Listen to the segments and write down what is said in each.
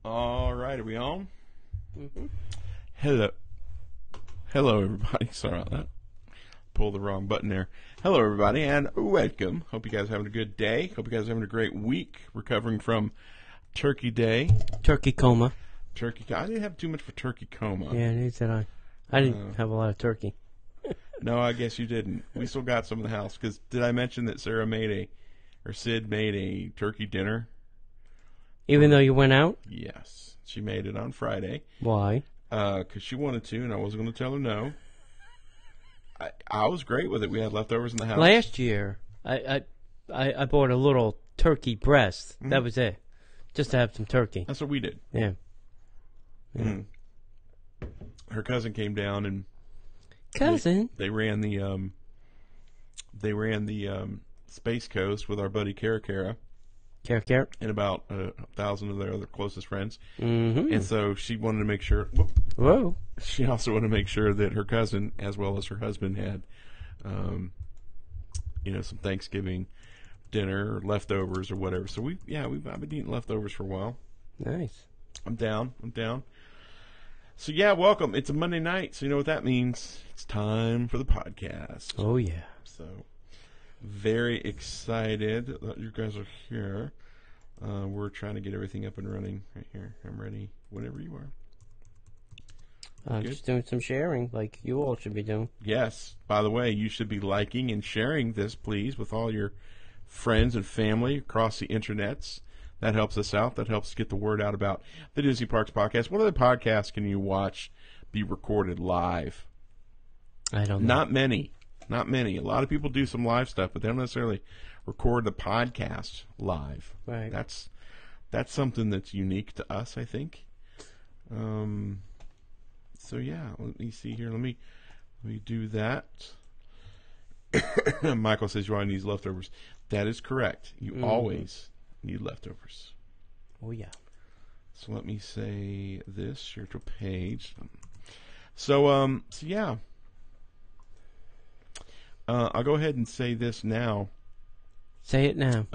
All right, are we on? Mm-hmm. Hello, everybody. Sorry about that. Pulled the wrong button there. Hello, everybody, and welcome. Hope you guys are having a good day. Hope you guys are having a great week. Recovering from Turkey Day. Turkey coma. I didn't have too much for turkey coma. Yeah, neither did I. I didn't have a lot of turkey. No, I guess you didn't. We still got some in the house. Because did I mention that Sid made a turkey dinner? Even though you went out? Yes. She made it on Friday. Why? Because she wanted to, and I wasn't going to tell her no. I was great with it. We had leftovers in the house. Last year, I bought a little turkey breast. Mm-hmm. That was it. Just to have some turkey. That's what we did. Yeah. Mm. Her cousin came down and they ran the Space Coast with our buddy Cara. And about 1,000 of their other closest friends. Mm-hmm. And so she wanted to make sure. Whoa. She also wanted to make sure that her cousin, as well as her husband, had, some Thanksgiving dinner or leftovers or whatever. So I've been eating leftovers for a while. Nice. I'm down. So yeah, welcome. It's a Monday night, so you know what that means. It's time for the podcast. Oh yeah. So very excited that you guys are here. We're trying to get everything up and running right here. I'm ready whenever you are. Just doing some sharing like you all should be doing. Yes. By the way, you should be liking and sharing this, please, with all your friends and family across the internets. That helps us out. That helps get the word out about the Disney Parks Podcast. What other podcasts can you watch be recorded live? I don't know. Not many. A lot of people do some live stuff, but they don't necessarily record the podcast live. Right. That's something that's unique to us, I think. So yeah, let me see here. Let me do that. Michael says you always need leftovers. That is correct. You always need leftovers. Oh yeah. So let me say this. Share to page. So yeah. I'll go ahead and say this now. Say it now.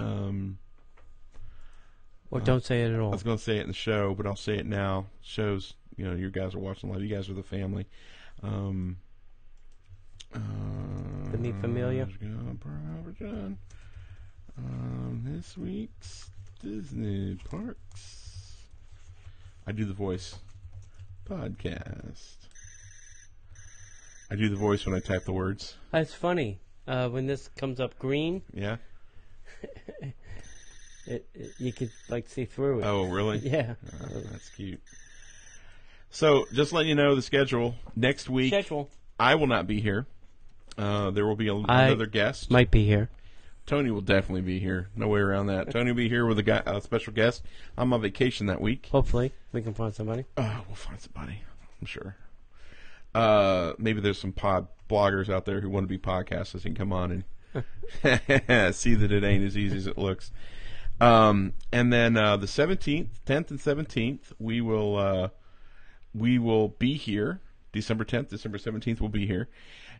Or don't say it at all. I was going to say it in the show, but I'll say it now. Shows, you guys are watching live. You guys are the family. The Mi Familia. This week's Disney Parks. I do the voice. Podcast. I do the voice when I type the words. That's funny. When this comes up green. Yeah. You could see through it. Oh, really? Yeah. Oh, that's cute. So, just letting you know the schedule. Next week, I will not be here. There will be another guest. Might be here. Tony will definitely be here. No way around that. Tony will be here with a special guest. I'm on vacation that week. Hopefully, we can find somebody. We'll find somebody. I'm sure. Maybe there's some bloggers out there who want to be podcasters and come on and see that it ain't as easy as it looks. And then the 17th, 10th, and 17th, we will be here. December 10th, December 17th, we'll be here.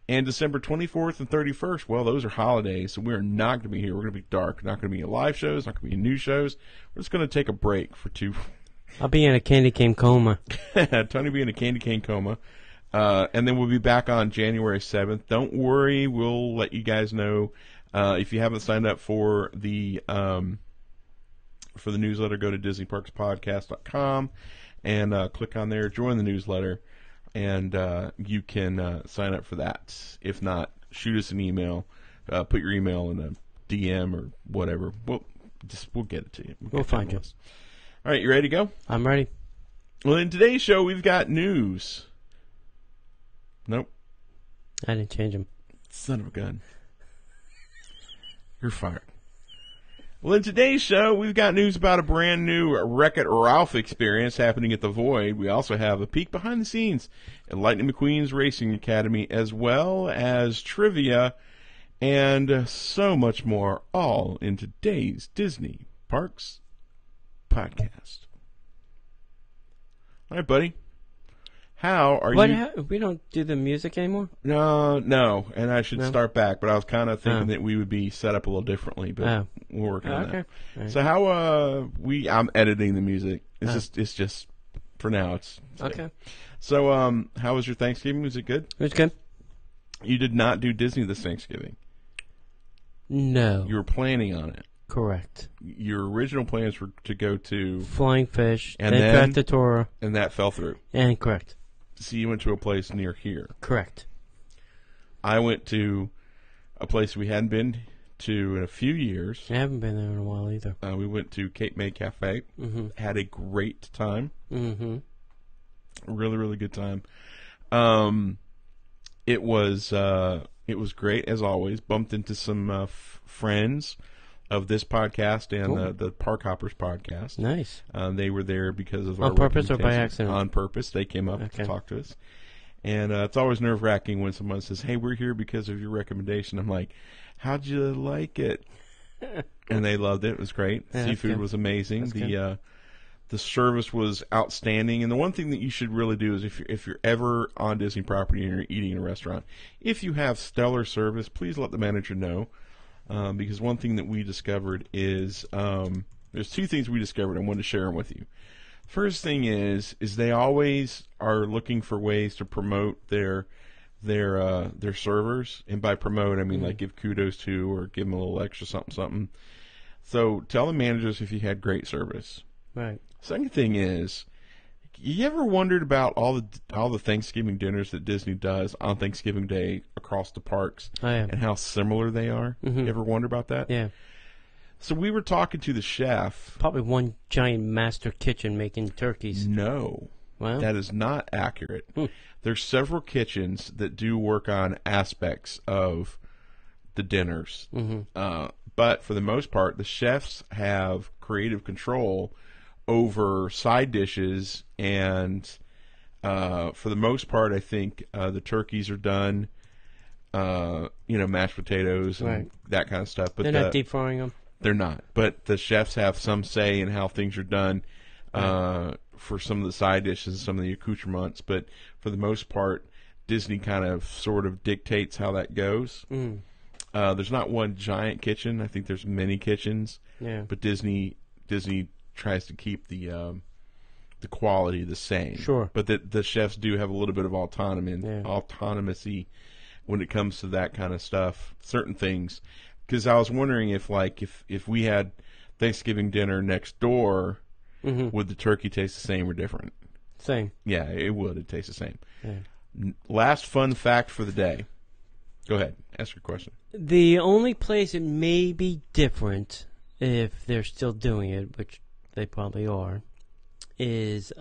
And December 24th and 31st, well, those are holidays, so we're not going to be here. We're going to be dark. Not going to be live shows, not going to be new shows. We're just going to take a break for 2. I'll be in a candy cane coma. Tony will be in a candy cane coma. And then we'll be back on January 7th. Don't worry, we'll let you guys know. If you haven't signed up for the newsletter, go to DisneyParksPodcast.com and click on there, join the newsletter, and you can sign up for that. If not, shoot us an email. Put your email in a DM or whatever. We'll get it to you. We'll find you. All right, you ready to go? I'm ready. Well, in today's show, we've got news. Nope. I didn't change them. Son of a gun. You're fired. Well, in today's show, we've got news about a brand new Wreck-It Ralph experience happening at the Void. We also have a peek behind the scenes at Lightning McQueen's Racing Academy, as well as trivia and so much more, all in today's Disney Parks Podcast. All right, buddy. How are you? We don't do the music anymore? No, and I should start back, but I was kind of thinking that we would be set up a little differently, but we're working on that. Right. So how I'm editing the music It's just for now. It's okay. good. So, how was your Thanksgiving? Was it good? It was good. You did not do Disney this Thanksgiving. No. You were planning on it. Correct. Your original plans were to go to Flying Fish, And then then- Trek to Torah, and that fell through. and correct. So you went to a place near here. Correct. I went to a place we hadn't been to in a few years. I haven't been there in a while either. We went to Cape May Cafe. Mm-hmm. Had a great time. Mm-hmm. Really, really good time. It was great as always. Bumped into some friends of this podcast and Cool. the Park Hoppers podcast. Nice. They were there because of On our purpose or by recommendations. accident? On purpose. They came up Okay. to talk to us. And it's always nerve-wracking when someone says, "Hey, we're here because of your recommendation." I'm like, "How'd you like it?" And they loved it. It was great. Yeah, that's Seafood good. was amazing. That's The service was outstanding. And the one thing that you should really do is if you're ever on Disney property and you're eating in a restaurant, if you have stellar service, please let the manager know. Because one thing that we discovered is there's two things we discovered. I wanted to share them with you. First thing is they always are looking for ways to promote their servers, and by promote I mean like give kudos to or give them a little extra something. So tell the managers if you had great service. Right. Second thing is, you ever wondered about all the Thanksgiving dinners that Disney does on Thanksgiving Day across the parks I am. and how similar they are? Mhm. You ever wonder about that? Yeah. So we were talking to the chef. Probably one giant master kitchen making turkeys. No, Well, that is not accurate. Hmm. There's several kitchens that do work on aspects of the dinners. mm-hmm. But for the most part, the chefs have creative control over side dishes, and for the most part, I think the turkeys are done. Mashed potatoes and Right. that kind of stuff. But They're not deep frying them. they're not. But the chefs have some say in how things are done for some of the side dishes and some of the accoutrements. But for the most part, Disney kind of sort of dictates how that goes. Mm. There's not one giant kitchen. I think there's many kitchens. Yeah. But Disney tries to keep the quality the same. Sure. But the chefs do have a little bit of autonomy Yeah. autonomy when it comes to that kind of stuff. Certain things. Because I was wondering if we had Thanksgiving dinner next door, Mm-hmm. would the turkey taste the same or different? Same. Yeah, it would. It'd taste the same. Yeah. Last fun fact for the day. Go ahead. Ask your question. The only place it may be different, if they're still doing it, which they probably are, is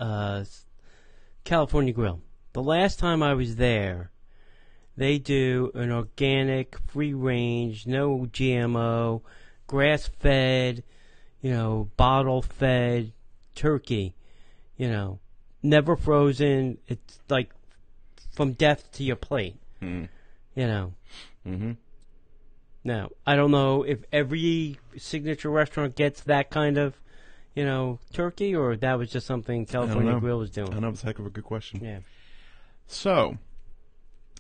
California Grill. The last time I was there, they do an organic, free-range, no GMO, grass-fed, bottle-fed turkey, never frozen. It's like from death to your plate, Mm. Mm-hmm. Now, I don't know if every signature restaurant gets that kind of, turkey, or that was just something California know. Grill was I doing. know, it's a heck of a good question. Yeah. So,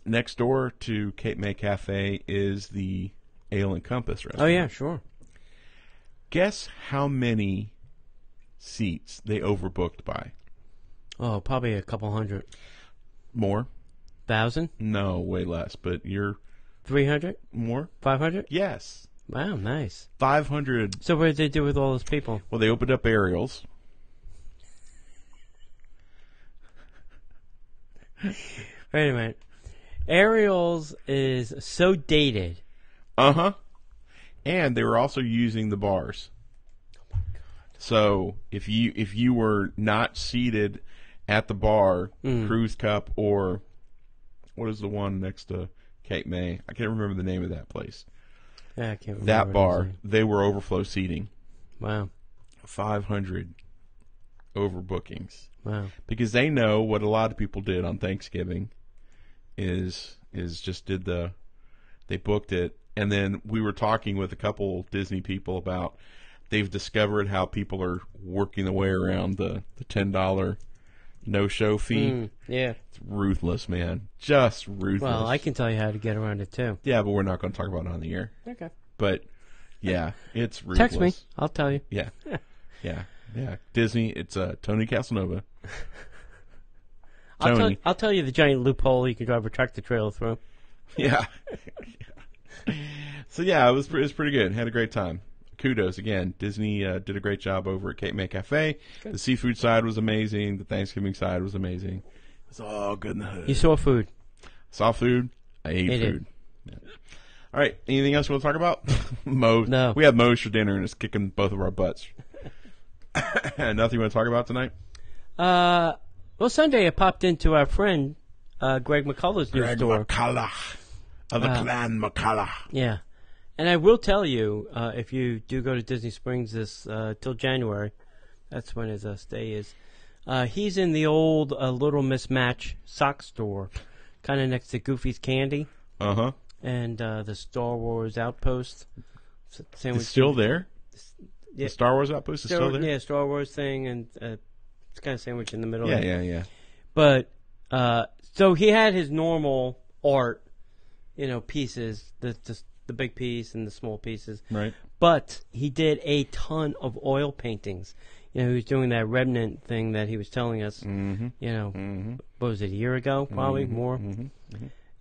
next door to Cape May Cafe is the Ale and Compass restaurant. Oh, yeah, sure. Guess how many seats they overbooked by? Oh, probably a couple hundred. More? 1,000? No, way less. But you're 300? more? 500? Yes. Wow, nice. 500. So what did they do with all those people? Well, they opened up Ariel's. Wait a minute. Ariel's is so dated. Uh-huh. And they were also using the bars. So if you were not seated at the bar, Cruise Cup, or what is the one next to Cape May? I can't remember the name of that place. Yeah, I can't remember. That what it bar, was. they were overflow seating. Wow. 500 overbookings. Wow. Because they know what a lot of people did on Thanksgiving is just they booked it. And then we were talking with a couple Disney people about they've discovered how people are working their way around the $10 no-show fee. Yeah. It's ruthless, man. Just ruthless. Well, I can tell you how to get around it, too. Yeah, but we're not going to talk about it on the air. Okay. But, yeah, it's ruthless. Text me. I'll tell you. Yeah. Yeah. Yeah, Disney. It's Tony Casanova. Tony. I'll tell you the giant loophole you can drive a tractor trailer through. Yeah. So yeah, it was pretty good. Had a great time. Kudos again. Disney did a great job over at Cape May Cafe. Good. The seafood side was amazing. The Thanksgiving side was amazing. It was all good in the hood. You saw food. Saw food. I ate food. Yeah. All right. Anything else you want to talk about? Mo. No. We had Moe's for dinner and it's kicking both of our butts. Nothing you want to talk about tonight? Well, Sunday I popped into our friend Greg McCullough's new store. Greg McCullough of the clan McCullough. Yeah. And I will tell you, if you do go to Disney Springs this till January, that's when his stay is. He's in the old Little Mismatch sock store, kind of next to Goofy's Candy. Uh-huh. And the Star Wars Outpost. It's still there? Yeah. The Star Wars Outpost is still there? Yeah, Star Wars thing, and it's kind of sandwiched in the middle. Yeah. But, so he had his normal art, pieces, the big piece and the small pieces. Right. But he did a ton of oil paintings. He was doing that remnant thing that he was telling us, what was it, a year ago, probably, more?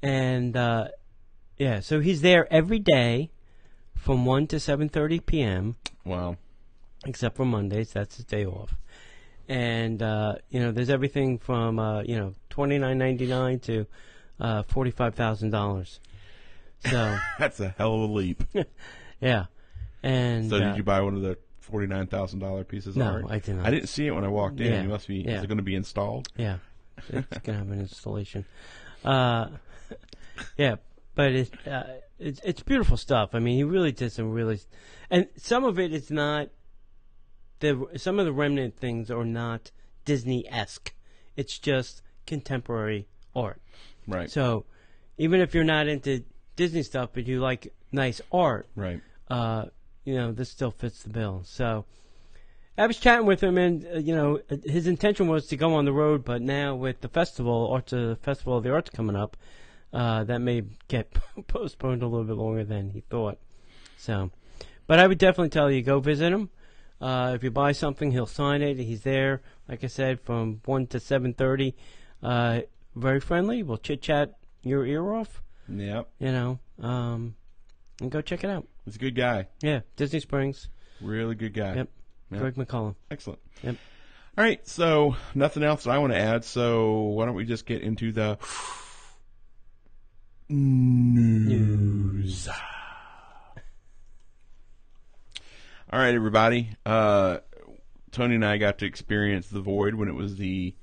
And, so he's there every day from 1 to 7:30 p.m. Wow. Except for Mondays. That's his day off. And, there's everything from, $29.99 to $45,000. So that's a hell of a leap. Yeah. And so did you buy one of the $49,000 pieces of art? No, I did not. I didn't see it when I walked in. Yeah. It must be. Yeah. Is it going to be installed? Yeah. It's going to have an installation. Yeah, but it's beautiful stuff. I mean, he really did some really, and some of it is not. Some of the remnant things are not Disney-esque. It's just contemporary art. Right. So, even if you're not into Disney stuff, but you like nice art, right? This still fits the bill. So, I was chatting with him, and his intention was to go on the road, but now with the Festival of the Arts coming up, that may get postponed a little bit longer than he thought. So, but I would definitely tell you, go visit him. If you buy something, he'll sign it. He's there, like I said, from 1 to 7:30. Very friendly. We'll chit-chat your ear off. Yep. And go check it out. He's a good guy. Yeah, Disney Springs. Really good guy. Yep. Greg McCullough. Excellent. Yep. All right, so nothing else that I want to add, so why don't we just get into the news. All right, everybody. Tony and I got to experience The Void when it was the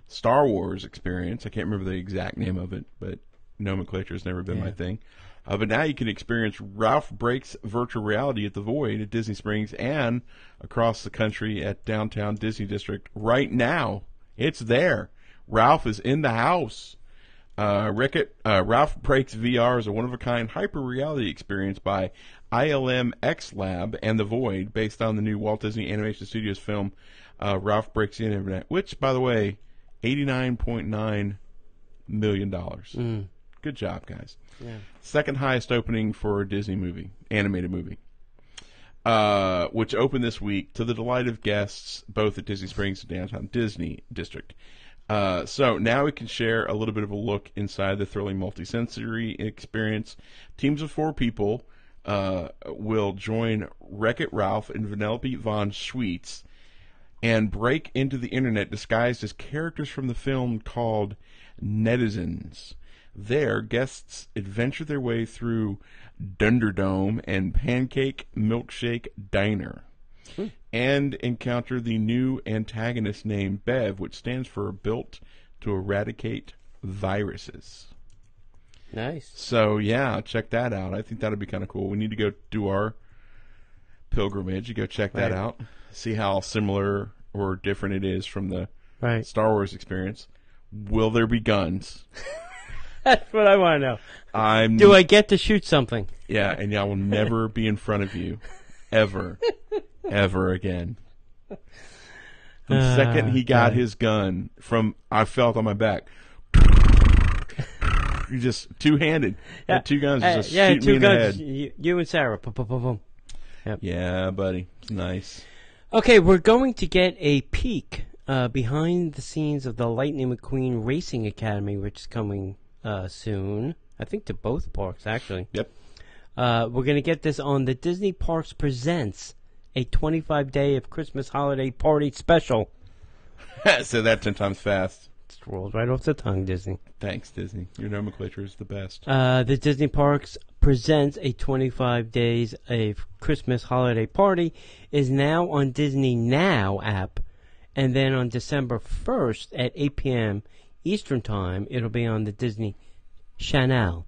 Star Wars experience. I can't remember the exact name of it, but nomenclature has never been my thing. But now you can experience Ralph Breaks virtual reality at The Void at Disney Springs and across the country at Downtown Disney District right now. It's there. Ralph is in the house. Ralph Breaks VR is a one-of-a-kind hyper-reality experience by ILM X Lab and The Void, based on the new Walt Disney Animation Studios film Ralph Breaks the Internet, which, by the way, $89.9 million. Good job, guys. Yeah. Second highest opening for a Disney movie, animated movie, which opened this week to the delight of guests both at Disney Springs and Downtown Disney District. So now we can share a little bit of a look inside the thrilling multisensory experience. Teams of 4 people will join Wreck-It Ralph and Vanellope von Schweetz and break into the internet disguised as characters from the film called Netizens. There, guests adventure their way through Dunderdome and Pancake Milkshake Diner and encounter the new antagonist named Bev, which stands for Built to Eradicate Viruses. Nice. So, yeah, check that out. I think that would be kind of cool. We need to go do our pilgrimage. You go check that out. See how similar or different it is from the Star Wars experience. Will there be guns? That's what I want to know. Do I get to shoot something? Yeah, and I will never be in front of you. Ever. Ever again. The second he got his gun I felt on my back. You just two-handed. Yeah. Two guns just shooting me in the head. You and Sarah. Boom, boom, boom, boom. Yep. Yeah, buddy. It's nice. Okay, we're going to get a peek behind the scenes of the Lightning McQueen Racing Academy, which is coming soon. I think to both parks, actually. Yep. We're going to get this on the Disney Parks Presents, a 25-day of Christmas holiday party special. Say that 10 times fast. Just rolled right off the tongue, Disney. Thanks, Disney. Your nomenclature is the best. The Disney Parks Presents, a 25 days of Christmas holiday party, is now on Disney Now app, and then on December 1st at 8 p.m. Eastern Time, it'll be on the Disney Channel.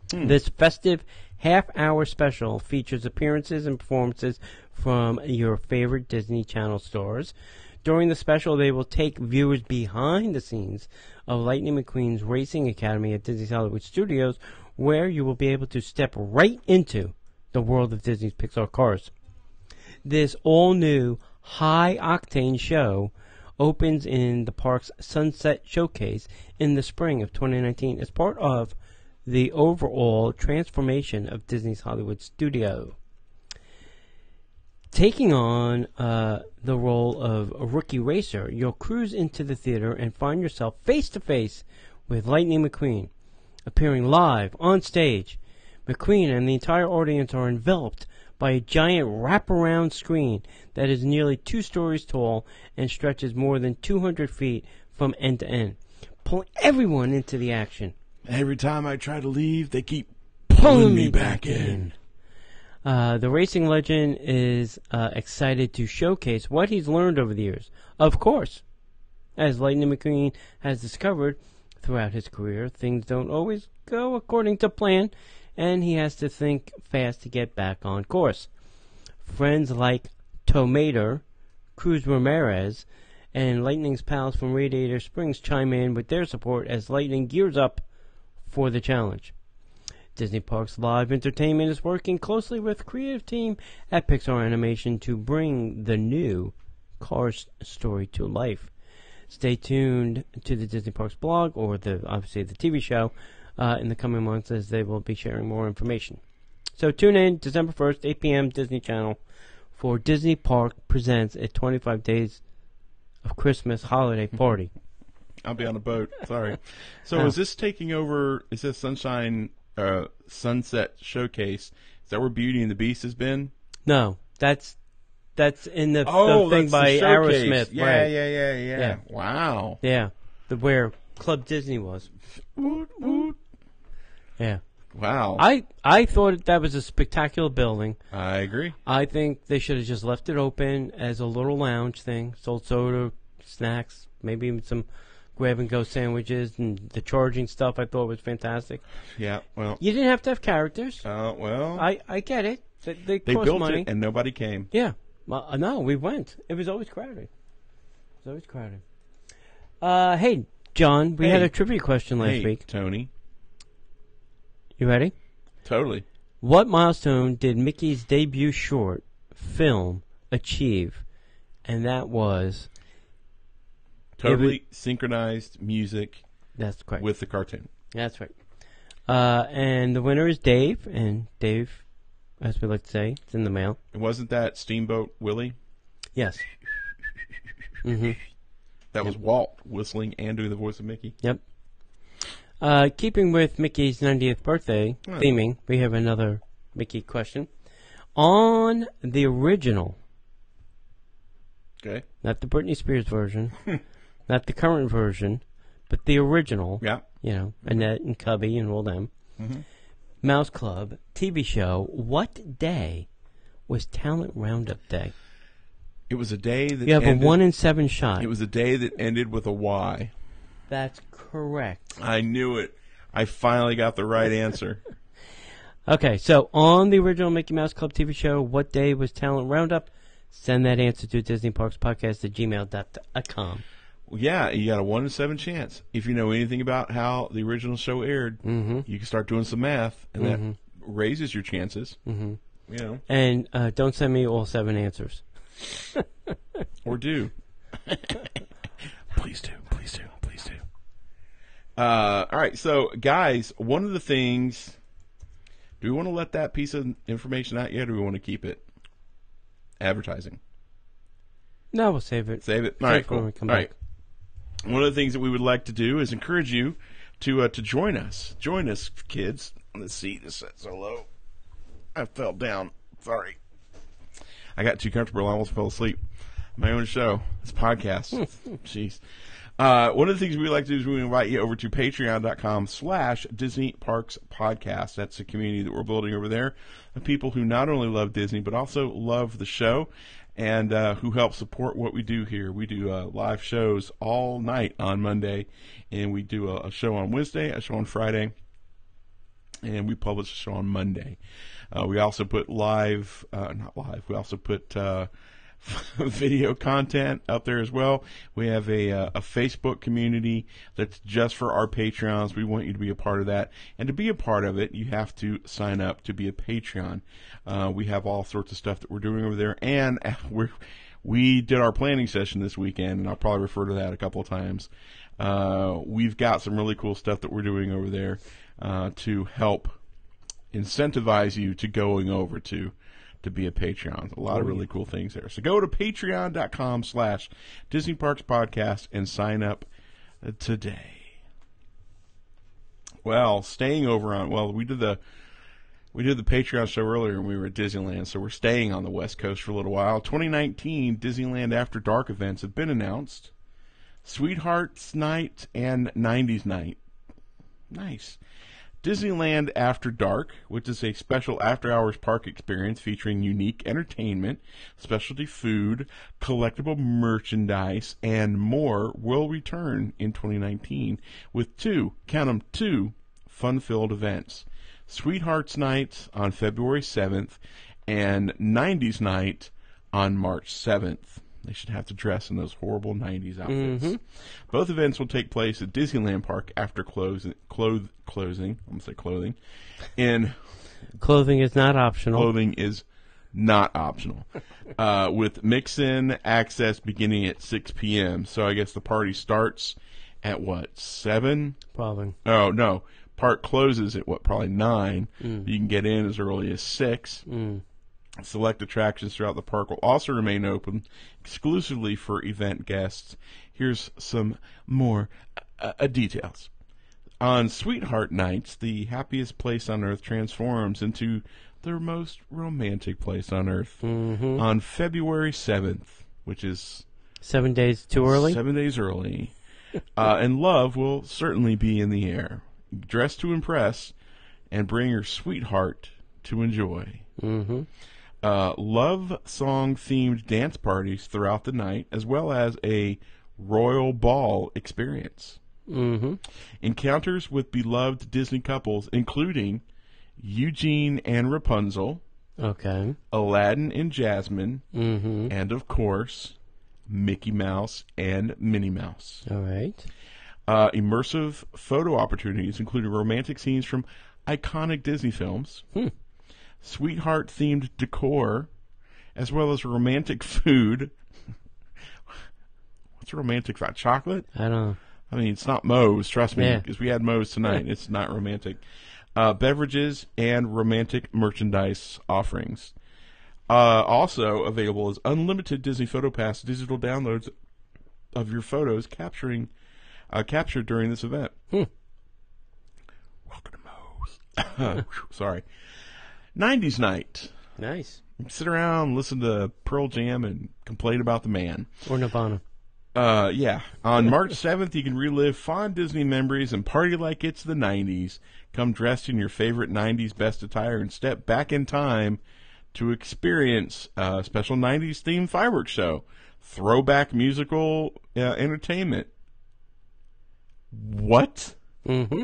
This festive half-hour special features appearances and performances from your favorite Disney Channel stars. During the special, they will take viewers behind the scenes of Lightning McQueen's Racing Academy at Disney's Hollywood Studios, where you will be able to step right into the world of Disney's Pixar cars. This all-new, high-octane show opens in the park's Sunset Showcase in the spring of 2019 as part of the overall transformation of Disney's Hollywood Studio. Taking on the role of a rookie racer, you'll cruise into the theater and find yourself face-to-face with Lightning McQueen. Appearing live on stage, McQueen and the entire audience are enveloped by a giant wraparound screen that is nearly 2 stories tall and stretches more than 200 feet from end to end, pulling everyone into the action. Every time I try to leave, they keep pulling me back in. The racing legend is excited to showcase what he's learned over the years. Of course, as Lightning McQueen has discovered throughout his career, things don't always go according to plan, and he has to think fast to get back on course. Friends like Tomater, Cruz Ramirez, and Lightning's pals from Radiator Springs chime in with their support as Lightning gears up for the challenge. Disney Parks Live Entertainment is working closely with creative team at Pixar Animation to bring the new Cars story to life. Stay tuned to the Disney Parks blog or obviously the TV show in the coming months as they will be sharing more information. So tune in December 1st, 8 p.m. Disney Channel for Disney Park Presents a 25 Days of Christmas holiday party. I'll be on a boat. Sorry. So is this taking over? Is this Sunset Showcase? Is that where Beauty and the Beast has been? No, that's in the thing that's by the showcase. Aerosmith. Yeah, right. yeah. Wow. Yeah, where Club Disney was. Woot, woot. Yeah. Wow. I thought that was a spectacular building. I agree. I think they should have just left it open as a little lounge thing. Sold soda, snacks, maybe even some grab-and-go sandwiches, and the charging stuff I thought was fantastic. Yeah, well. You didn't have to have characters. Well. I get it. They cost built money. it, and nobody came. Yeah. Well, no, we went. It was always crowded. Hey, John, we had a trivia question last week. Tony. You ready? Totally. What milestone did Mickey's debut short film achieve? And that was... Totally synchronized music. That's correct. With the cartoon. That's right. And the winner is Dave. And Dave, as we like to say, it's in the mail. Wasn't that Steamboat Willie? Yes. Mm-hmm. That was Walt whistling and doing the voice of Mickey. Yep. Keeping with Mickey's 90th birthday theming, we have another Mickey question. On the original, okay, not the Britney Spears version, not the current version, but the original, Annette and Cubby and all them, Mouse Club TV show, what day was Talent Roundup Day? It was a day that you have a 1 in 7 shot. It was a day that ended with a Y. That's correct. I knew it. I finally got the right answer. Okay, so on the original Mickey Mouse Club TV show, what day was Talent Roundup? Send that answer to DisneyParksPodcast@gmail.com. Well, yeah, you got a 1 in 7 chance. If you know anything about how the original show aired, you can start doing some math, and that raises your chances. You know. And don't send me all 7 answers. Or do. Please do. All right, so guys, one of the things, do we want to let that piece of information out yet, or do we want to keep it? Advertising. No, we'll save it. Save it. All Save right, it when cool. we come All back. right. One of the things that we would like to do is encourage you to join us. Join us, kids. Let's see. This set so low. I fell down. Sorry. I got too comfortable. I almost fell asleep. My own show. It's a podcast. Jeez. One of the things we like to do is we invite you over to patreon.com/Disney Parks Podcast. That's the community that we're building over there of people who not only love Disney, but also love the show and who help support what we do here. We do live shows all night on Monday, and we do a show on Wednesday, a show on Friday, and we publish a show on Monday. We also put we also put video content out there as well. We have a Facebook community that's just for our Patreons. We want you to be a part of that. And to be a part of it, you have to sign up to be a Patreon. We have all sorts of stuff that we're doing over there. And we did our planning session this weekend, and I'll probably refer to that a couple of times. We've got some really cool stuff that we're doing over there to help incentivize you to going over to be a Patreon. A lot of really cool things there. So go to patreon.com/Disney Parks Podcast and sign up today. Well, staying over on, we did the Patreon show earlier and we were at Disneyland, so we're staying on the West Coast for a little while. 2019 Disneyland After Dark events have been announced. Sweethearts Night and 90s Night. Nice. Disneyland After Dark, which is a special after-hours park experience featuring unique entertainment, specialty food, collectible merchandise, and more, will return in 2019 with two fun-filled events. Sweethearts Night on February 7th and 90s Night on March 7th. They should have to dress in those horrible 90s outfits. Mm-hmm. Both events will take place at Disneyland Park after closing. I'm going to say clothing. Clothing is not optional. Clothing is not optional. With mix-in access beginning at 6 p.m. So I guess the party starts at what, 7? Probably. Oh, no. Park closes at what, probably 9. You can get in as early as 6. Select attractions throughout the park will also remain open exclusively for event guests. Here's some more details. On Sweetheart Nights, the happiest place on Earth transforms into the most romantic place on Earth. Mm-hmm. On February 7th, which is 7 days too early? 7 days early. And love will certainly be in the air. Dress to impress and bring your sweetheart to enjoy. Mm-hmm. Love song themed dance parties throughout the night, as well as a royal ball experience. Mm-hmm. Encounters with beloved Disney couples, including Eugene and Rapunzel, okay, Aladdin and Jasmine, mm-hmm. and of course, Mickey Mouse and Minnie Mouse. All right. Immersive photo opportunities, including romantic scenes from iconic Disney films. Sweetheart-themed decor, as well as romantic food. What's romantic food? Chocolate? I don't know. I mean, it's not Moe's, trust me, Yeah. because we had Moe's tonight. It's not romantic. Beverages and romantic merchandise offerings. Also available is unlimited Disney PhotoPass digital downloads of your photos captured during this event. Welcome to Moe's. Sorry. 90s Night. Nice. Sit around, listen to Pearl Jam, and complain about the man. Or Nirvana. Yeah. On March 7th, you can relive fond Disney memories and party like it's the 90s. Come dressed in your favorite 90s best attire and step back in time to experience a special 90s themed fireworks show. Throwback musical entertainment. What? Mm-hmm.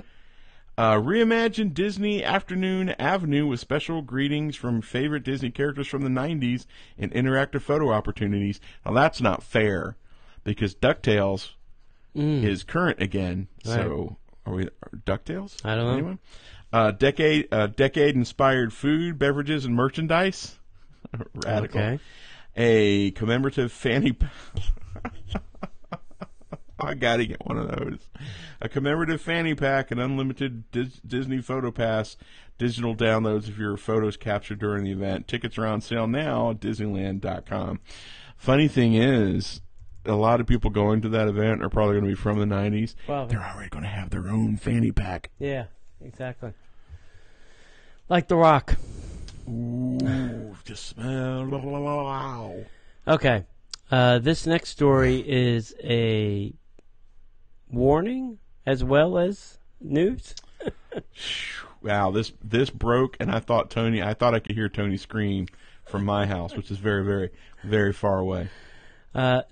Reimagine Disney Afternoon Avenue with special greetings from favorite Disney characters from the 90s and interactive photo opportunities. Now, that's not fair because DuckTales is current again. Right. So, are we DuckTales? I don't know. Anyone? Decade-inspired food, beverages, and merchandise. Radical. Okay. A commemorative fanny... I got to get one of those. A commemorative fanny pack, an unlimited Disney Photo Pass, digital downloads of your photos captured during the event. Tickets are on sale now at Disneyland.com. Funny thing is, a lot of people going to that event are probably going to be from the 90s. Well, they're already going to have their own fanny pack. Yeah, exactly. Like The Rock. Ooh, just smell. Wow. Okay. This next story is a warning as well as news. Wow, this broke, and I thought I could hear Tony scream from my house, which is very, very, very far away.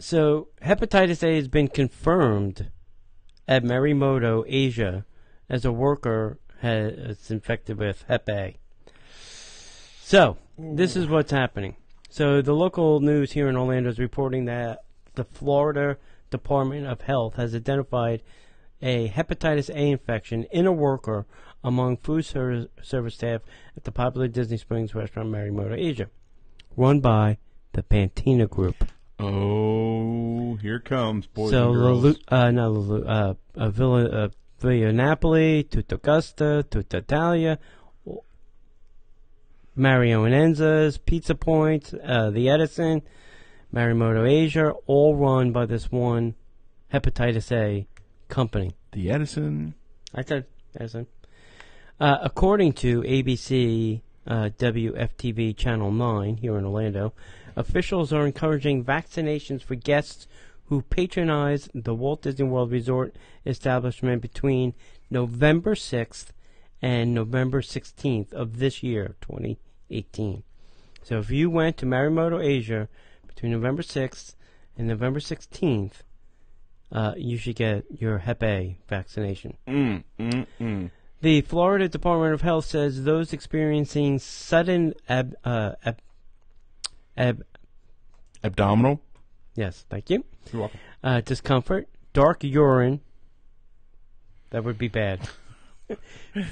So hepatitis A has been confirmed at Marimoto, Asia, as a worker has infected with Hep A. So this is what's happening. So the local news here in Orlando is reporting that the Florida Department of Health has identified a hepatitis A infection in a worker among food service staff at the popular Disney Springs restaurant Marimoto Asia, run by the Pantina Group. Oh, here comes, boys so and girls. Villa Napoli, Tutta Gusta, Tutta Italia, Mario and Enza's, Pizza Point, the Edison, Marimoto Asia, all run by this one hepatitis A company. The Edison. I said Edison. According to ABC WFTV Channel 9 here in Orlando, officials are encouraging vaccinations for guests who patronize the Walt Disney World Resort establishment between November 6th and November 16th of this year, 2018. So if you went to Marimoto Asia between November 6th and November 16th, you should get your Hep A vaccination. The Florida Department of Health says those experiencing sudden abdominal. Yes, thank you. You're welcome. Discomfort, dark urine. That would be bad.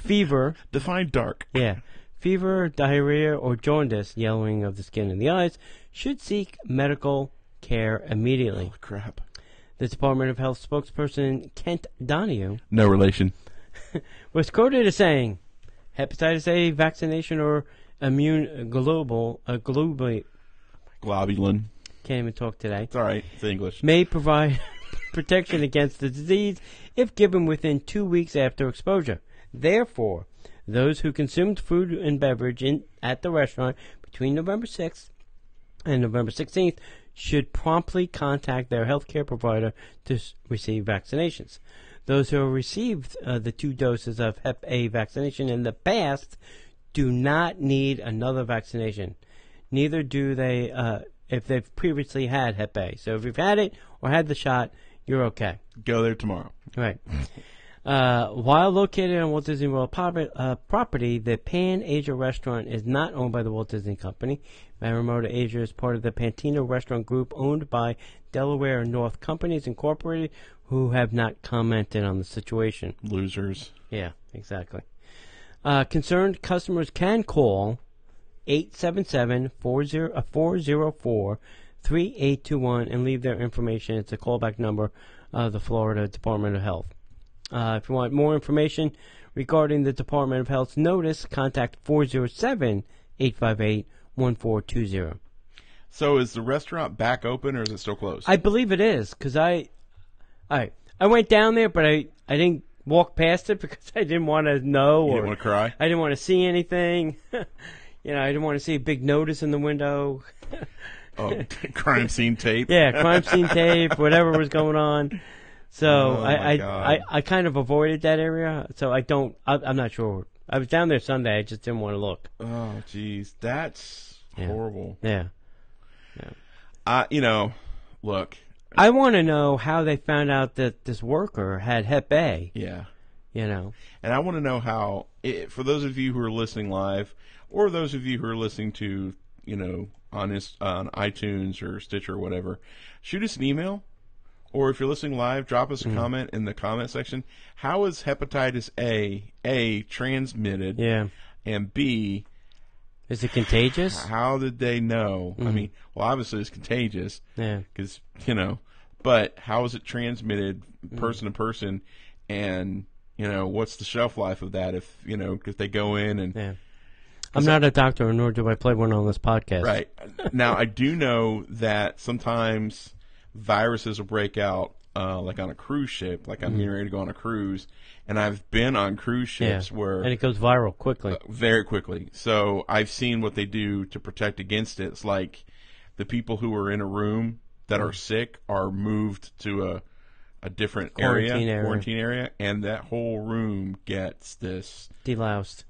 Fever. Define dark. Yeah. Fever, diarrhea, or jaundice, yellowing of the skin and the eyes, should seek medical care immediately. Holy crap. The Department of Health spokesperson Kent Donahue, no relation, was quoted as saying, hepatitis A vaccination or immune globulin. Can't even talk today. It's all right. It's English. May provide protection against the disease if given within 2 weeks after exposure. Therefore, those who consumed food and beverage at the restaurant between November 6th and November 16th should promptly contact their healthcare provider to receive vaccinations. Those who have received the 2 doses of Hep A vaccination in the past do not need another vaccination. Neither do they if they've previously had Hep A. So if you've had it or had the shot, you're okay. Go there tomorrow. Right. While located on Walt Disney World property, the Pan Asia restaurant is not owned by the Walt Disney Company. Marimoto Asia is part of the Pantina Restaurant Group owned by Delaware and North Companies Incorporated, who have not commented on the situation. Losers. Yeah, exactly. Concerned customers can call 877-404-3821 and leave their information. It's a callback number of the Florida Department of Health. If you want more information regarding the Department of Health's notice, contact 407-858-1420. So is the restaurant back open or is it still closed? I believe it is, because I went down there, but I didn't walk past it because I didn't want to know. You didn't want to cry? I didn't want to see anything. I didn't want to see a big notice in the window. Oh, crime scene tape? Yeah, crime scene tape, whatever was going on. So I kind of avoided that area. So I'm not sure. I was down there Sunday. I just didn't want to look. Oh, geez. That's horrible. Yeah. Look. I want to know how they found out that this worker had Hep A. Yeah. And I want to know how, for those of you who are listening live, or those of you who are listening to, on iTunes or Stitcher or whatever, shoot us an email. Or if you're listening live, drop us a comment in the comment section. How is hepatitis A transmitted? Yeah. And B, is it contagious? How did they know? I mean, well, obviously it's contagious. Yeah. Because, but how is it transmitted person to person, and what's the shelf life of that if they go in and Yeah. I'm not a doctor, nor do I play one on this podcast. Right. Now, I do know that sometimes viruses will break out, like on a cruise ship, like I'm getting ready to go on a cruise, and I've been on cruise ships where... And it goes viral quickly. Very quickly. So I've seen what they do to protect against it. It's like the people who are in a room that are sick are moved to a different quarantine area, and that whole room gets this... Deloused.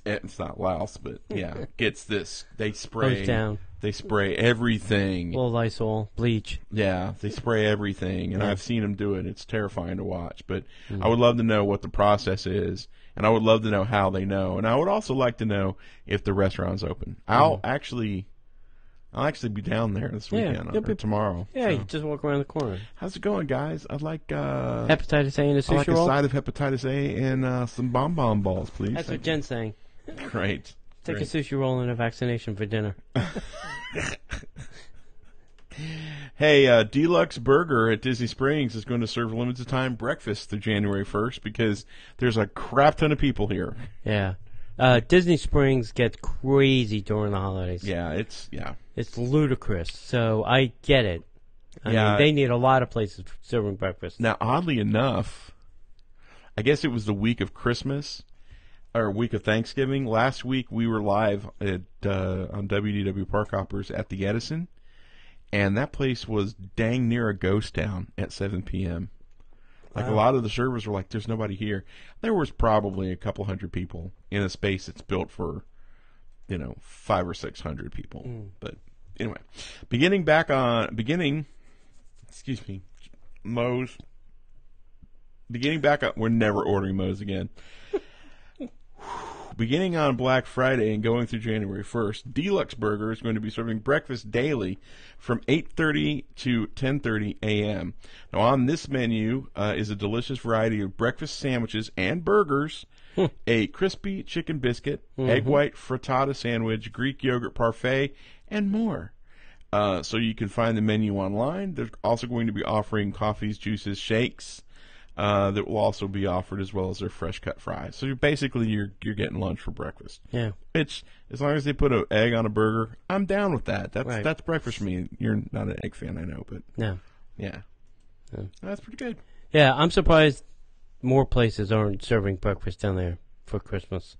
It's not louse, but yeah, gets this. They spray. Goes down. They spray everything. Little Lysol, bleach. Yeah, they spray everything, and I've seen them do it. It's terrifying to watch, but I would love to know what the process is, and I would love to know how they know, and I would also like to know if the restaurant's open. I'll actually be down there this weekend or tomorrow. Yeah, so. you just walk around the corner. How's it going, guys? I'd like hepatitis A and a sushi roll. a side of hepatitis A and some bonbon balls, please. That's what Jen's saying. Great. Take a sushi roll and a vaccination for dinner. Hey, Deluxe Burger at Disney Springs is going to serve limited time breakfast through January 1st because there's a crap ton of people here. Yeah. Disney Springs gets crazy during the holidays. Yeah, it's ludicrous. So I get it. I mean, they need a lot of places serving breakfast. Now, oddly enough, I guess it was the week of Christmas or week of Thanksgiving. Last week we were live at on WDW Park Hoppers at the Edison, and that place was dang near a ghost town at 7 p.m. Like a lot of the servers were like, "There's nobody here." There was probably a couple hundred people in a space that's built for, 500 or 600 people. But anyway, Moe's. Beginning back on, we're never ordering Moe's again. Beginning on Black Friday and going through January 1st, Deluxe Burger is going to be serving breakfast daily from 8:30 to 10:30 a.m. Now, on this menu is a delicious variety of breakfast sandwiches and burgers, a crispy chicken biscuit, egg white frittata sandwich, Greek yogurt parfait, and more. So you can find the menu online. They're also going to be offering coffees, juices, shakes. That will also be offered, as well as their fresh cut fries. So you're getting lunch for breakfast. Yeah, it's as long as they put an egg on a burger, I'm down with that. That's breakfast for me. You're not an egg fan, I know, but yeah, that's pretty good. Yeah, I'm surprised more places aren't serving breakfast down there for Christmas.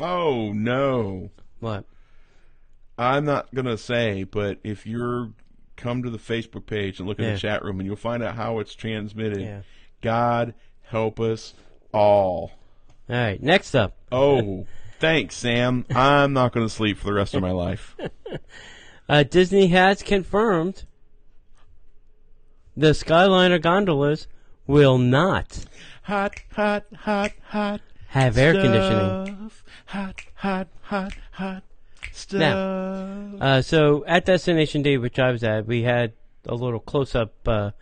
Oh no! What? I'm not gonna say, but if you're come to the Facebook page and look in the chat room, and you'll find out how it's transmitted. Yeah. God help us all. All right, next up. Oh, thanks, Sam. I'm not going to sleep for the rest of my life. Disney has confirmed the Skyliner gondolas will not have air conditioning. Hot stuff. Now, so at Destination Day, which I was at, we had a little close-up. I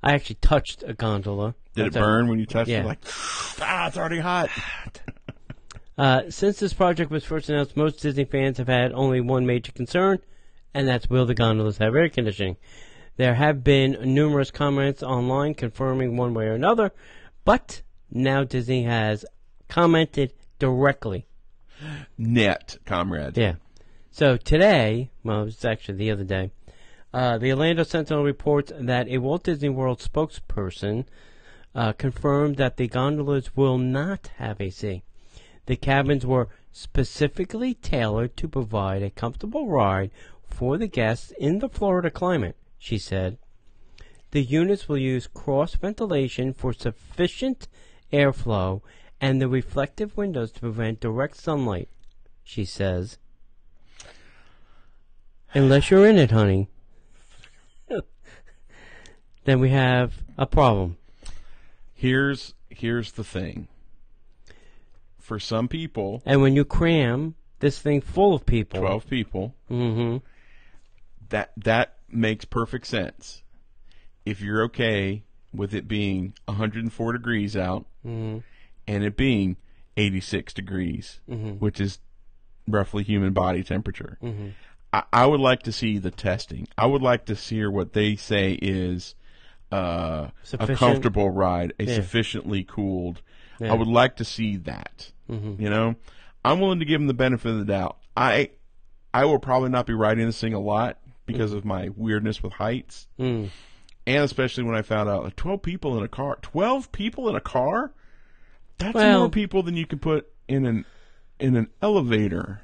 actually touched a gondola. Did it burn when you touched it? Like, it's already hot. Since this project was first announced, most Disney fans have had only one major concern, and that's will the gondolas have air conditioning. There have been numerous comments online confirming one way or another, but now Disney has commented directly. Net, comrade. Yeah. So today, well, it was actually the other day, the Orlando Sentinel reports that a Walt Disney World spokesperson confirmed that the gondolas will not have AC. The cabins were specifically tailored to provide a comfortable ride for the guests in the Florida climate, she said. The units will use cross ventilation for sufficient airflow and the reflective windows to prevent direct sunlight, she says. Unless you're in it, honey, then we have a problem. Here's the thing. For some people... And when you cram this thing full of people... 12 people. Mm-hmm. That makes perfect sense. If you're okay with it being 104 degrees out and it being 86 degrees, which is roughly human body temperature. I would like to see the testing. I would like to see what they say is a Sufficient. comfortable ride, a Yeah. sufficiently cooled. Yeah. I would like to see that. Mm-hmm. You know, I'm willing to give him the benefit of the doubt. I will probably not be riding this thing a lot because of my weirdness with heights, Mm. and especially when I found out like 12 people in a car. 12 people in a car? That's Well- more people than you can put in an elevator.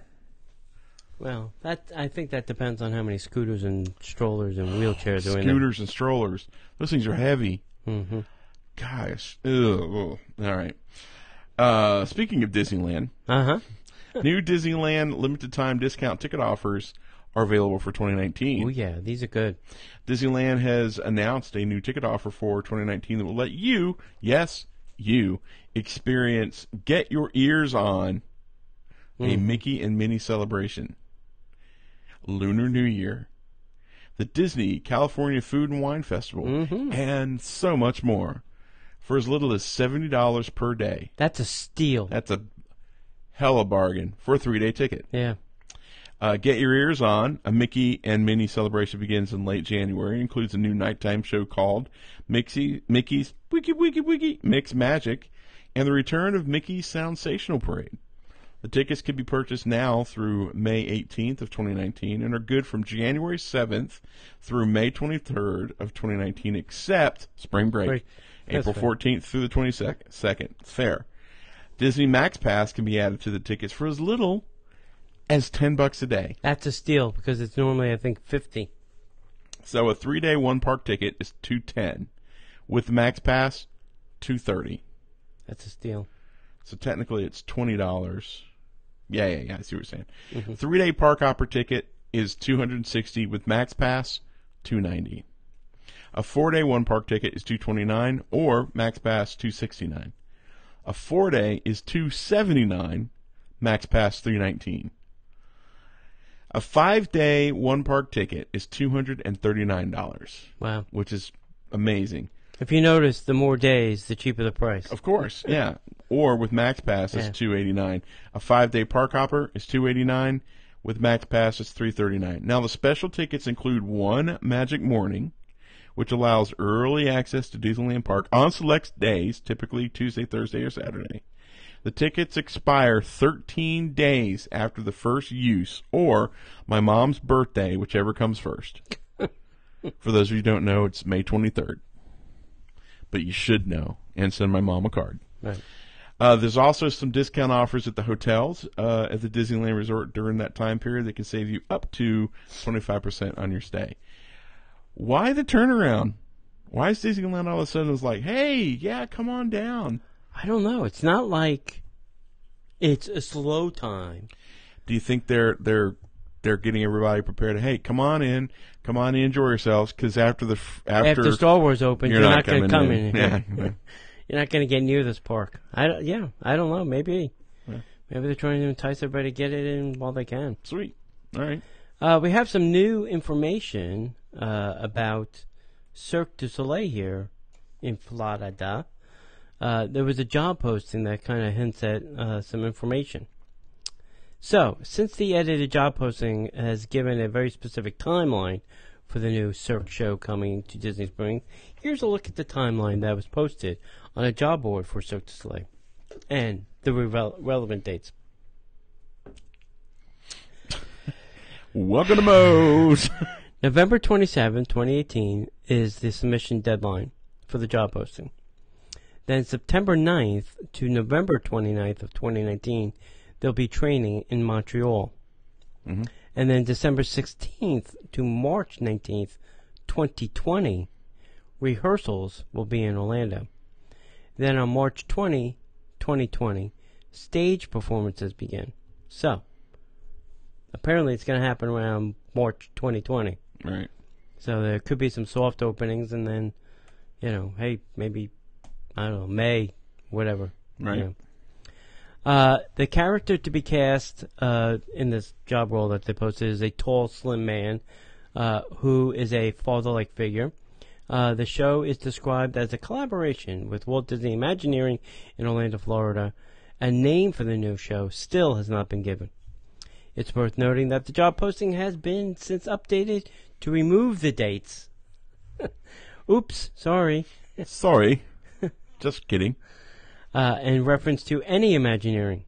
Well, I think that depends on how many scooters and strollers and wheelchairs are in there. Scooters and strollers. Those things are heavy. Mm-hmm. Gosh. Ugh. All right. Speaking of Disneyland, Uh-huh. new Disneyland limited time discount ticket offers are available for 2019. Oh, yeah, these are good. Disneyland has announced a new ticket offer for 2019 that will let you, yes, you, experience Get Your Ears On, a Mickey and Minnie celebration, Lunar New Year, the Disney California Food and Wine Festival, and so much more for as little as $70 per day. That's a steal. That's a hella bargain for a 3-day ticket. Yeah. Get Your Ears On, a Mickey and Minnie celebration begins in late January. Includes a new nighttime show called Mickey's Wiki Wiki Wiki Mix Magic, and the return of Mickey's Soundsational Parade. The tickets can be purchased now through May 18th of 2019 and are good from January 7th through May 23rd of 2019, except spring break, Break. That's April fair. 14th through the 22nd. Fair. Disney Max Pass can be added to the tickets for as little as $10 a day. That's a steal because it's normally, I think, 50. So a 3-day one-park ticket is $210. With Max Pass, $230. That's a steal. So technically it's $20. Yeah, I see what you're saying. 3-day park hopper ticket is $260. With Max Pass, $290. A 4-day one-park ticket is $229, or Max Pass, $269. A 4-day is $279, Max Pass, $319. A 5-day one-park ticket is $239, Wow. which is amazing. If you notice, the more days, the cheaper the price. Of course, yeah. Or with Max Pass, it's Yeah. $289. A 5-day park hopper is $289. With Max Pass, it's $339. Now, the special tickets include one Magic Morning, which allows early access to Disneyland Park on select days, typically Tuesday, Thursday, or Saturday. The tickets expire 13 days after the first use, or my mom's birthday, whichever comes first. For those of you who don't know, it's May 23rd. But you should know, and send my mom a card. Right. There's also some discount offers at the hotels at the Disneyland Resort during that time period that can save you up to 25% on your stay. Why the turnaround? Why is Disneyland all of a sudden was like, hey, yeah, come on down? I don't know. It's not like it's a slow time. Do you think they're getting everybody prepared to, hey, come on in, enjoy yourselves, because after Star Wars opens, you're not going to come in. Yeah. You're not going to get near this park. I don't know. Maybe. Yeah. Maybe they're trying to entice everybody to get it in while they can. Sweet. All right. We have some new information about Cirque du Soleil here in Florida. There was a job posting that kind of hints at some information. So, since the edited job posting has given a very specific timeline for the new Cirque show coming to Disney Springs, here's a look at the timeline that was posted on a job board for Cirque du Soleil and the relevant dates. Welcome to Moe's. November 27, 2018 is the submission deadline for the job posting. Then September 9th to November 29th of 2019, there'll be training in Montreal. Mm-hmm. And then December 16th to March 19th, 2020, rehearsals will be in Orlando. Then on March 20, 2020, stage performances begin. So, apparently it's going to happen around March 2020. Right. So there could be some soft openings, and then, hey, maybe, I don't know, May, whatever. Right. The character to be cast in this job role that they posted is a tall, slim man who is a father-like figure. The show is described as a collaboration with Walt Disney Imagineering in Orlando, Florida. A name for the new show still has not been given. It's worth noting that the job posting has been since updated to remove the dates, Oops, sorry. Sorry. Just kidding. In reference to any Imagineering.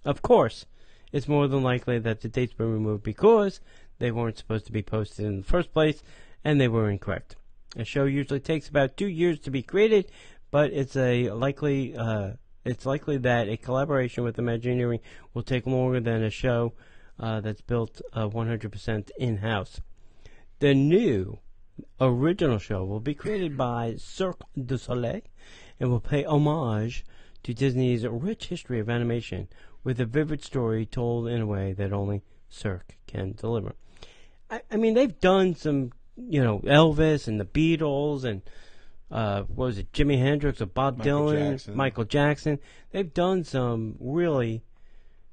Of course, it's more than likely that the dates were removed because they weren't supposed to be posted in the first place, and they were incorrect. A show usually takes about 2 years to be created, but it's likely that a collaboration with Imagineering will take longer than a show that's built 100% in-house. The new original show will be created by Cirque du Soleil and will pay homage to Disney's rich history of animation with a vivid story told in a way that only Cirque can deliver. I mean, they've done some, Elvis and the Beatles and what was it, Jimi Hendrix or Bob Dylan, Michael Jackson. They've done some really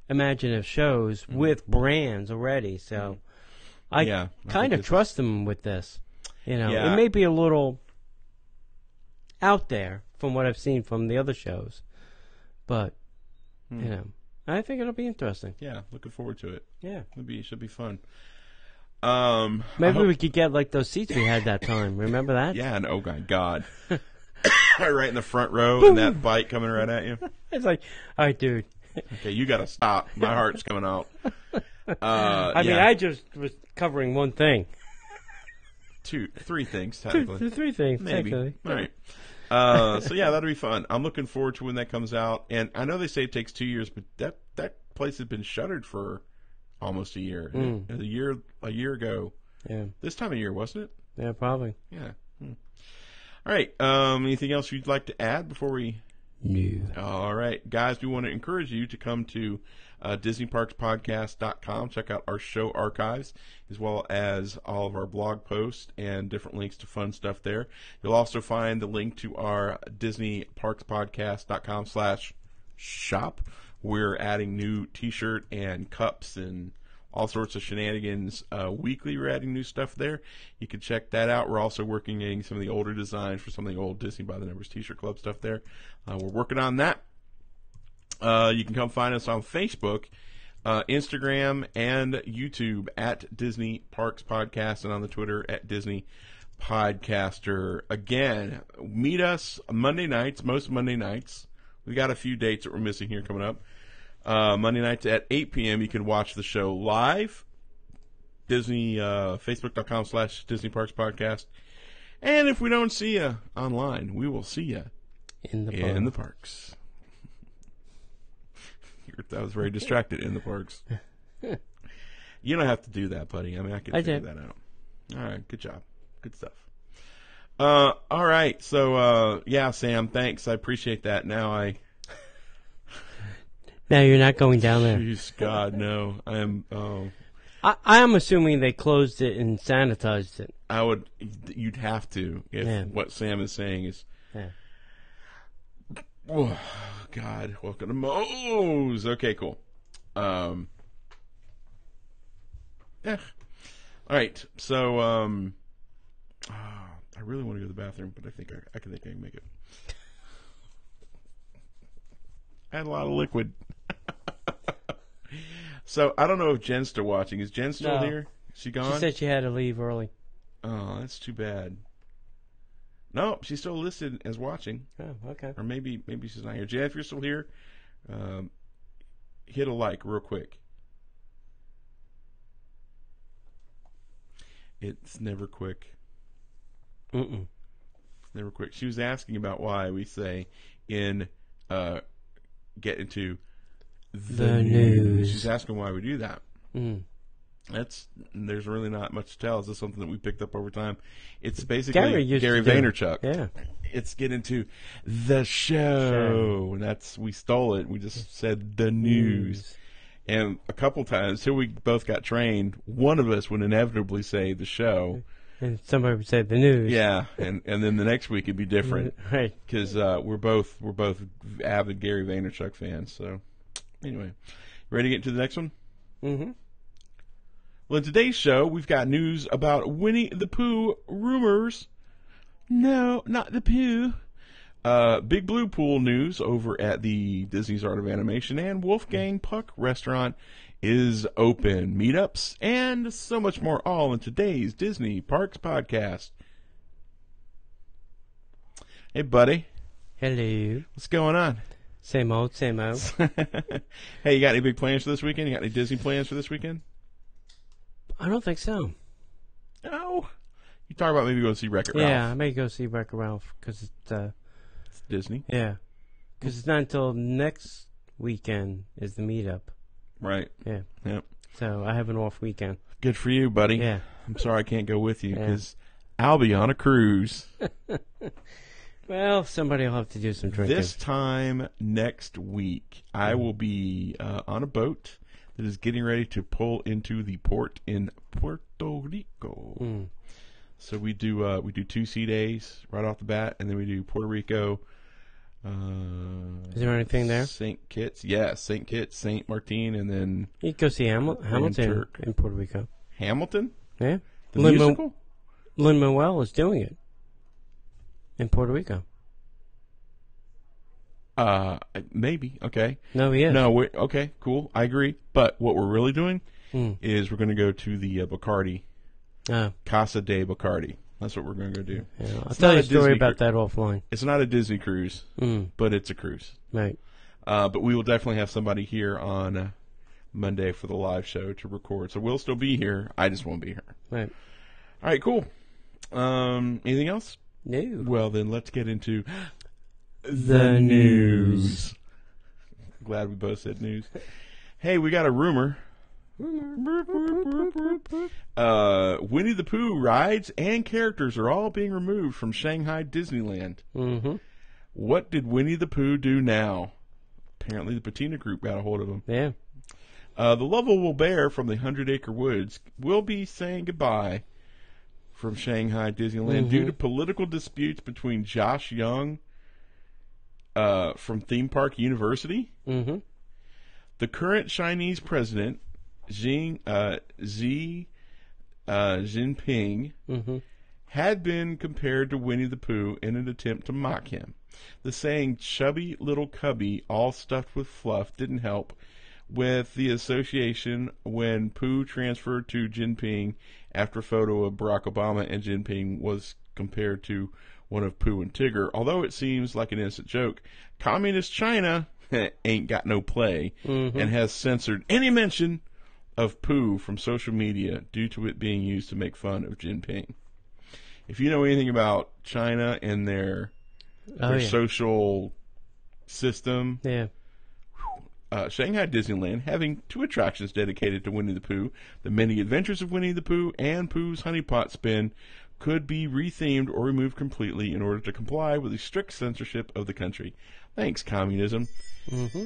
imaginative shows with brands already, so I kind of trust them with this. It may be a little out there from what I've seen from the other shows, but I think it'll be interesting. Yeah, looking forward to it. Yeah, it should be fun. Maybe we could get like those seats we had that time. Remember that? Yeah, and oh my God. Right in the front row and that bike coming right at you. It's like, all right, dude. Okay, you got to stop. My heart's coming out. I mean, I just was covering one thing. Three things, technically. Three things, maybe. Technically. All right. So yeah, that'll be fun. I'm looking forward to when that comes out. And I know they say it takes 2 years, but that place has been shuttered for almost a year. A year ago. Yeah. This time of year, wasn't it? Yeah, probably. Yeah. All right. Anything else you'd like to add before we? No. All right, guys. We want to encourage you to come to DisneyParksPodcast.com. Check out our show archives as well as all of our blog posts and different links to fun stuff there. You'll also find the link to our DisneyParksPodcast.com/shop. We're adding new T-shirt and cups and all sorts of shenanigans weekly. We're adding new stuff there. You can check that out. We're also working on some of the older designs for some of the old Disney by the Numbers T-shirt club stuff there. We're working on that. You can come find us on Facebook, Instagram, and YouTube at Disney Parks Podcast, and on the Twitter at Disney Podcaster. Again, meet us Monday nights, most Monday nights. We got a few dates that we're missing here coming up. Monday nights at 8 p.m. You can watch the show live. Disney, Facebook.com/Disney Parks Podcast. And if we don't see you online, we will see you in the parks. That was very distracted. In the parks. You don't have to do that, buddy. I mean, I can figure that out. All right. Good job. Good stuff. All right. So, Sam, thanks. I appreciate that. Now you're not going down there. Jeez, God, no. I am. I am assuming they closed it and sanitized it. You'd have to if what Sam is saying is. Yeah. Oh, God, welcome to Moe's. Okay, cool. Yeah. All right. So, I really want to go to the bathroom, but I think I can make it. I had a lot of liquid. So, I don't know if Jen's still watching. Is Jen still here? Is she gone? She said she had to leave early. Oh, that's too bad. No, she's still listed as watching. Oh, okay. Or maybe she's not here. Jen, if you're still here, hit a like real quick. It's never quick. It's never quick. She was asking about why we say get into the news. She's asking why we do that. There's really not much to tell. It's just something that we picked up over time. It's basically Gary Vaynerchuk. Yeah. It's get into the show. And we stole it. We just said the news. And a couple times, till we both got trained, one of us would inevitably say the show. And somebody would say the news. Yeah, and then the next week it'd be different. Right. Because we're both avid Gary Vaynerchuk fans. So, anyway. Ready to get into the next one? Mm-hmm. Well, in today's show, we've got news about Winnie the Pooh rumors. No, not the Pooh. Big Blue Pool news over at the Disney's Art of Animation, and Wolfgang Puck Restaurant is open. Meetups and so much more, all in today's Disney Parks Podcast. Hey, buddy. Hello. What's going on? Same old, same old. Hey, you got any big plans for this weekend? You got any Disney plans for this weekend? I don't think so. No. You talk about maybe going to see Wreck-It Ralph. Yeah, I may go see Wreck-It Ralph because It's Disney. yeah, because it's not until next weekend is the meetup. Right. Yeah. Yep. So I have an off weekend. Good for you, buddy. Yeah. I'm sorry I can't go with you because I'll be on a cruise. Well, somebody will have to do some drinking. This time next week, I will be on a boat that is getting ready to pull into the port in Puerto Rico. Mm. So we do 2 sea days right off the bat, and then we do Puerto Rico. Is there anything there? St. Kitts, yeah, St. Kitts, St. Martin, and then You can go see Hamilton Turk. in Puerto Rico. Hamilton, Yeah. the musical. Lin-Manuel is doing it in Puerto Rico. Maybe, okay. No, he is. No, okay, cool, I agree. But what we're really doing Mm. is we're going to go to the Bacardi, Oh, Casa de Bacardi. That's what we're going to go do. yeah. I'll It's tell not you a a story Disney about that offline. It's not a Disney cruise, Mm. but it's a cruise. Right. But we will definitely have somebody here on Monday for the live show to record. So we'll still be here. I just won't be here. Right. All right, cool. Anything else? No. Well, then let's get into The news. Glad we both said news. Hey, we got a rumor. Winnie the Pooh rides and characters are all being removed from Shanghai Disneyland. Mm-hmm. What did Winnie the Pooh do now? Apparently the Patina Group got a hold of him. Yeah. The lovable bear from the 100 Acre Woods will be saying goodbye from Shanghai Disneyland due to political disputes between Josh Young from Theme Park University, Mm-hmm. the current Chinese president, Xi Jinping, Mm-hmm. had been compared to Winnie the Pooh in an attempt to mock him. The saying, chubby little cubby, all stuffed with fluff, didn't help with the association when Pooh transferred to Jinping after a photo of Barack Obama and Jinping was compared to one of Pooh and Tigger. Although it seems like an innocent joke, Communist China ain't got no play and has censored any mention of Pooh from social media due to it being used to make fun of Jinping. If you know anything about China and their social system, Yeah. Shanghai Disneyland having 2 attractions dedicated to Winnie the Pooh, The Many Adventures of Winnie the Pooh and Pooh's Honey Pot Spin, could be rethemed or removed completely in order to comply with the strict censorship of the country. Thanks, communism. Mm-hmm.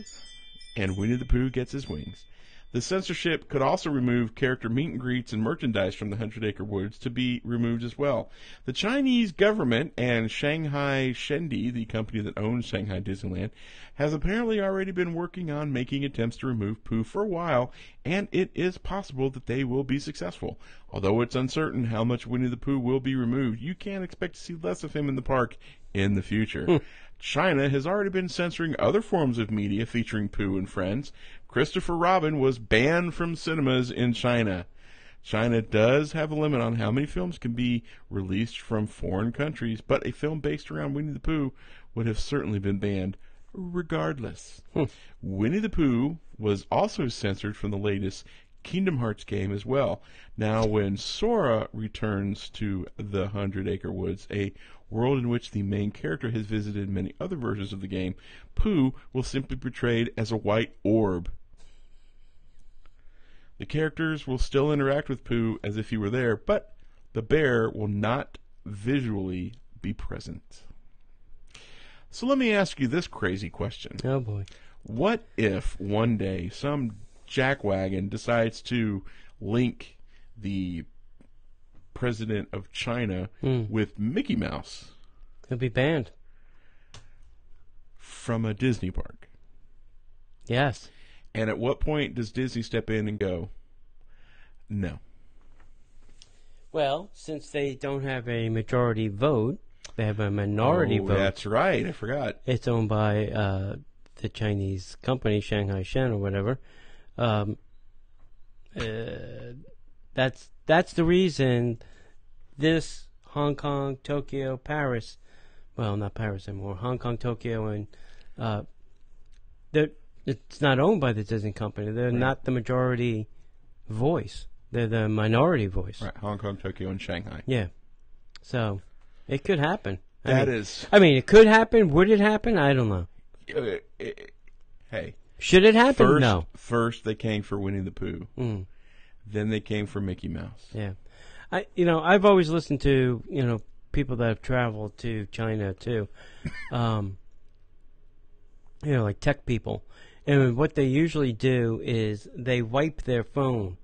And Winnie the Pooh gets his wings. The censorship could also remove character meet and greets and merchandise from the 100 Acre Woods to be removed as well. The Chinese government and Shanghai Shendi, the company that owns Shanghai Disneyland, has apparently already been working on making attempts to remove Pooh for a while, and it is possible that they will be successful. Although it's uncertain how much Winnie the Pooh will be removed, you can expect to see less of him in the park in the future. China has already been censoring other forms of media featuring Pooh and friends. Christopher Robin was banned from cinemas in China. China does have a limit on how many films can be released from foreign countries, but a film based around Winnie the Pooh would have certainly been banned regardless. Winnie the Pooh was also censored from the latest Kingdom Hearts game as well. Now, when Sora returns to the 100 Acre Woods, a world in which the main character has visited many other versions of the game, Pooh will simply be portrayed as a white orb. The characters will still interact with Pooh as if he were there, but the bear will not visually be present. So let me ask you this crazy question. Oh, boy. What if one day some jackwagon decides to link the president of China with Mickey Mouse He'll be banned. from a Disney park? Yes. And at what point does Disney step in and go, no? Well, since they don't have a majority vote, they have a minority vote. That's right. I forgot. It's owned by the Chinese company, Shanghai Shen or whatever. That's the reason this Hong Kong, Tokyo, Paris well, not Paris anymore, Hong Kong, Tokyo, and it's not owned by the Disney company. They're Right. not the majority voice. They're the minority voice. Right, Hong Kong, Tokyo, and Shanghai. Yeah. So it could happen. That I is. mean, it could happen. Would it happen? I don't know. Hey, Should it happen? No. First they came for Winnie the Pooh. Mm. Then they came for Mickey Mouse. Yeah. I've always listened to, people that have traveled to China too. Like tech people. And what they usually do is they wipe their phone.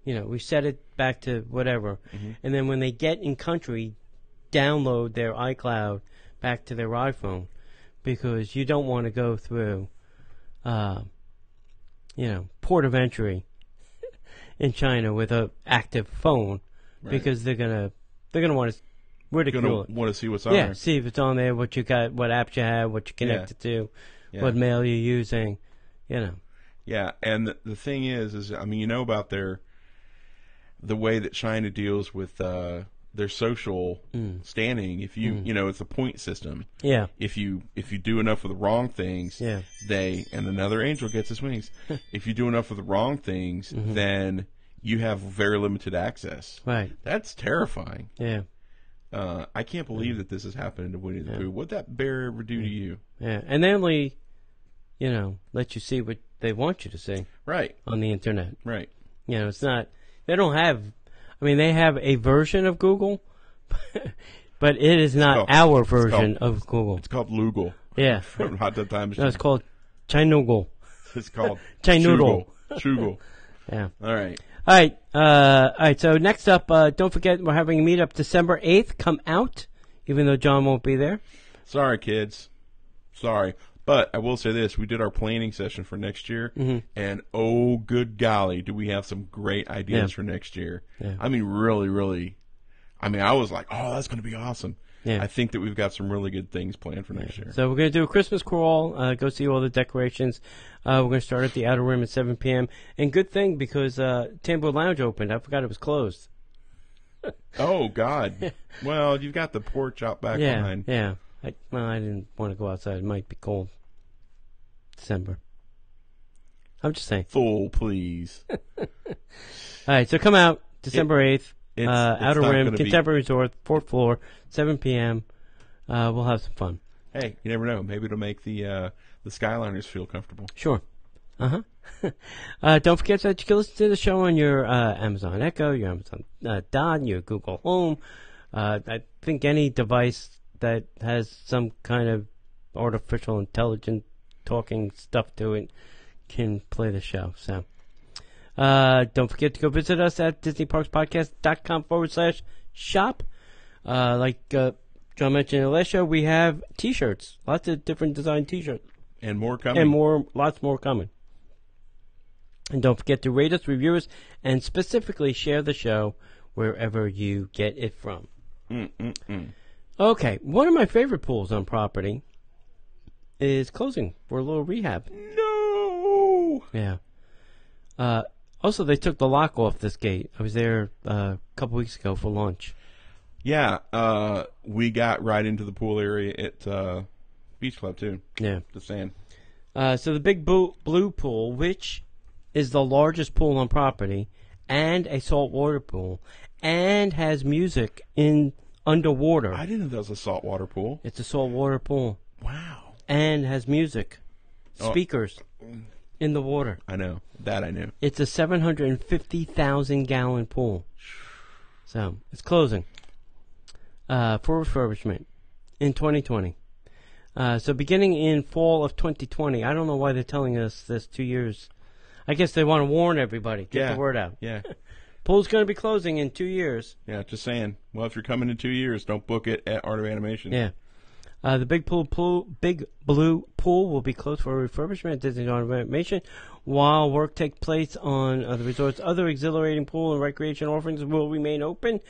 Reset it back to whatever. Mm-hmm. And then when they get in country, download their iCloud back to their iPhone. Because you don't want to go through, port of entry in China with an active phone. Right. Because they're gonna want to ridicule it. Want to see what's on Yeah, there. see if it's on there, what you got, what apps you have, what you connected to, what mail you're using, Yeah, and the thing is I mean, about the way that China deals with their social standing. If you, it's a point system. Yeah. If you do enough of the wrong things, Yeah. and another angel gets his wings. If you do enough of the wrong things, then you have very limited access. Right. That's terrifying. Yeah. I can't believe that this is happening to Winnie the Pooh. What'd that bear ever do to you? Yeah. And they only, let you see what they want you to see. Right. On the internet. Right. It's not, they don't have, they have a version of Google, but it is not our version of Google. It's called Lugal. Yeah. From Hot Tub Time Machine. No, it's called Chinoogle. It's called Chinoodle. Shugal. Yeah. All right. All right. So next up, don't forget we're having a meetup December 8th. Come out, even though John won't be there. Sorry, kids. Sorry. But I will say this. We did our planning session for next year, and oh, good golly, do we have some great ideas for next year. Yeah. I mean, really, really. I mean, I was like, oh, that's going to be awesome. Yeah. I think that we've got some really good things planned for next year. So we're going to do a Christmas crawl, go see all the decorations. We're going to start at the Outer Rim at 7 p.m. And good thing because Tambo Lounge opened. I forgot it was closed. Oh, God. Well, you've got the porch out back behind. Yeah. I didn't want to go outside. It might be cold. December. I'm just saying. Full, please. All right, so come out December 8th. It's Outer not Rim, gonna be- Contemporary Resort, 4th floor, 7 p.m. We'll have some fun. Hey, you never know. Maybe it'll make the Skyliners feel comfortable. Sure. Don't forget that you can listen to the show on your Amazon Echo, your Amazon Dot, your Google Home. I think any device that has some kind of artificial intelligent talking stuff to it can play the show. So don't forget to go visit us at DisneyParksPodcast.com/shop. Like John mentioned in the last show, we have T-shirts, lots of different design T-shirts. And more coming. And lots more coming. And don't forget to rate us, review us, and specifically share the show wherever you get it from. Okay, one of my favorite pools on property is closing for a little rehab. No! Yeah. Also, they took the lock off this gate. I was there a couple weeks ago for lunch. Yeah, we got right into the pool area at Beach Club, too. Yeah. The sand. So the big blue pool, which is the largest pool on property, and a saltwater pool, and has music in underwater. I didn't know that was a saltwater pool. It's a saltwater pool. Wow. And has music. Speakers in the water. I know. That I knew. It's a 750,000 gallon pool. So, it's closing for refurbishment in 2020. So, beginning in fall of 2020. I don't know why they're telling us this 2 years. I guess they want to warn everybody. Get the word out. Yeah. Pool's going to be closing in 2 years. Yeah, just saying. Well, if you're coming in 2 years, don't book it at Art of Animation. Yeah. The big blue pool will be closed for refurbishment at Disney Art of Animation, while work takes place on the resort's other exhilarating pool and recreation offerings will remain open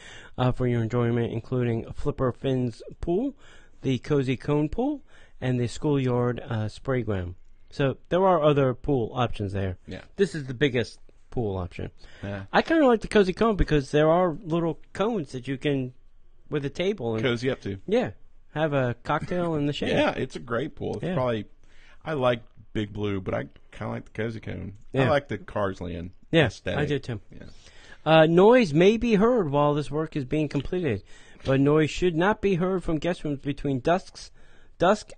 for your enjoyment, including Flipper Finn's pool, the Cozy Cone pool, and the Schoolyard spray ground. So there are other pool options there. Yeah. This is the biggest pool option. Yeah. I kind of like the Cozy Cone because there are little cones that you can with a table and Cozy up to. yeah. have a cocktail in the shade. Yeah, it's a great pool. It's Yeah. probably, I like Big Blue, but I kind of like the Cozy Cone. I Yeah. like the Cars Land Yeah, aesthetic. I do too. Yeah. Noise may be heard while this work is being completed, but noise should not be heard from guest rooms between dusk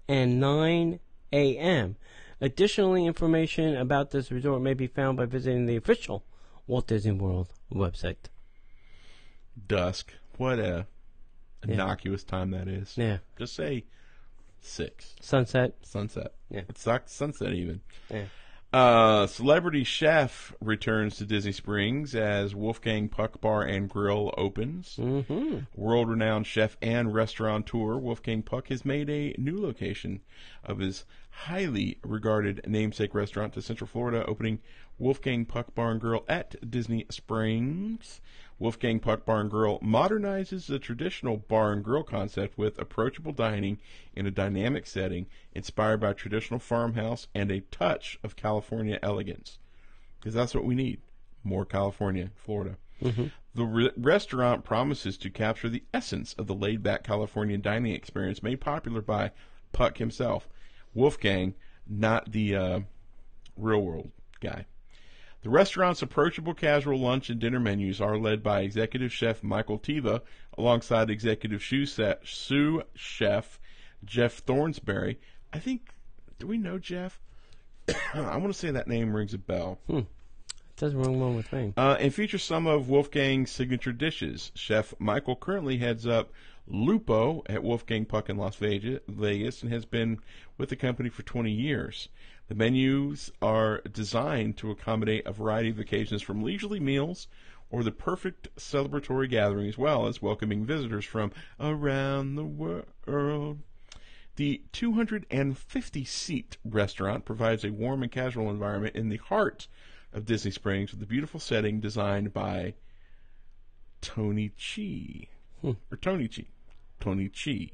and 9 a.m. Additionally, information about this resort may be found by visiting the official Walt Disney World website. Dusk. What a innocuous time that is. Yeah. Just say 6. Sunset. Sunset. Yeah. It's not sunset even. Yeah. Celebrity Chef returns to Disney Springs as Wolfgang Puck Bar and Grill opens. Mm-hmm. World-renowned chef and restaurateur Wolfgang Puck has made a new location of his highly regarded namesake restaurant to Central Florida, opening Wolfgang Puck Bar and Grill at Disney Springs. Wolfgang Puck Bar and Grill modernizes the traditional bar and grill concept with approachable dining in a dynamic setting inspired by traditional farmhouse and a touch of California elegance. Because that's what we need. More California, Florida. Mm-hmm. The restaurant promises to capture the essence of the laid-back Californian dining experience made popular by Puck himself. Wolfgang, not the real world guy. The restaurant's approachable casual lunch and dinner menus are led by executive chef Michael Teva alongside executive sous chef Jeff Thornsberry. I think, do we know Jeff? I want to say that name rings a bell. Doesn't ring one with me. And features some of Wolfgang's signature dishes. Chef Michael currently heads up Lupo at Wolfgang Puck in Las Vegas and has been with the company for 20 years. The menus are designed to accommodate a variety of occasions from leisurely meals or the perfect celebratory gathering, as well as welcoming visitors from around the world. The 250-seat restaurant provides a warm and casual environment in the heart of Disney Springs with a beautiful setting designed by Tony Chi. Or Tony Chi. Tony Chi.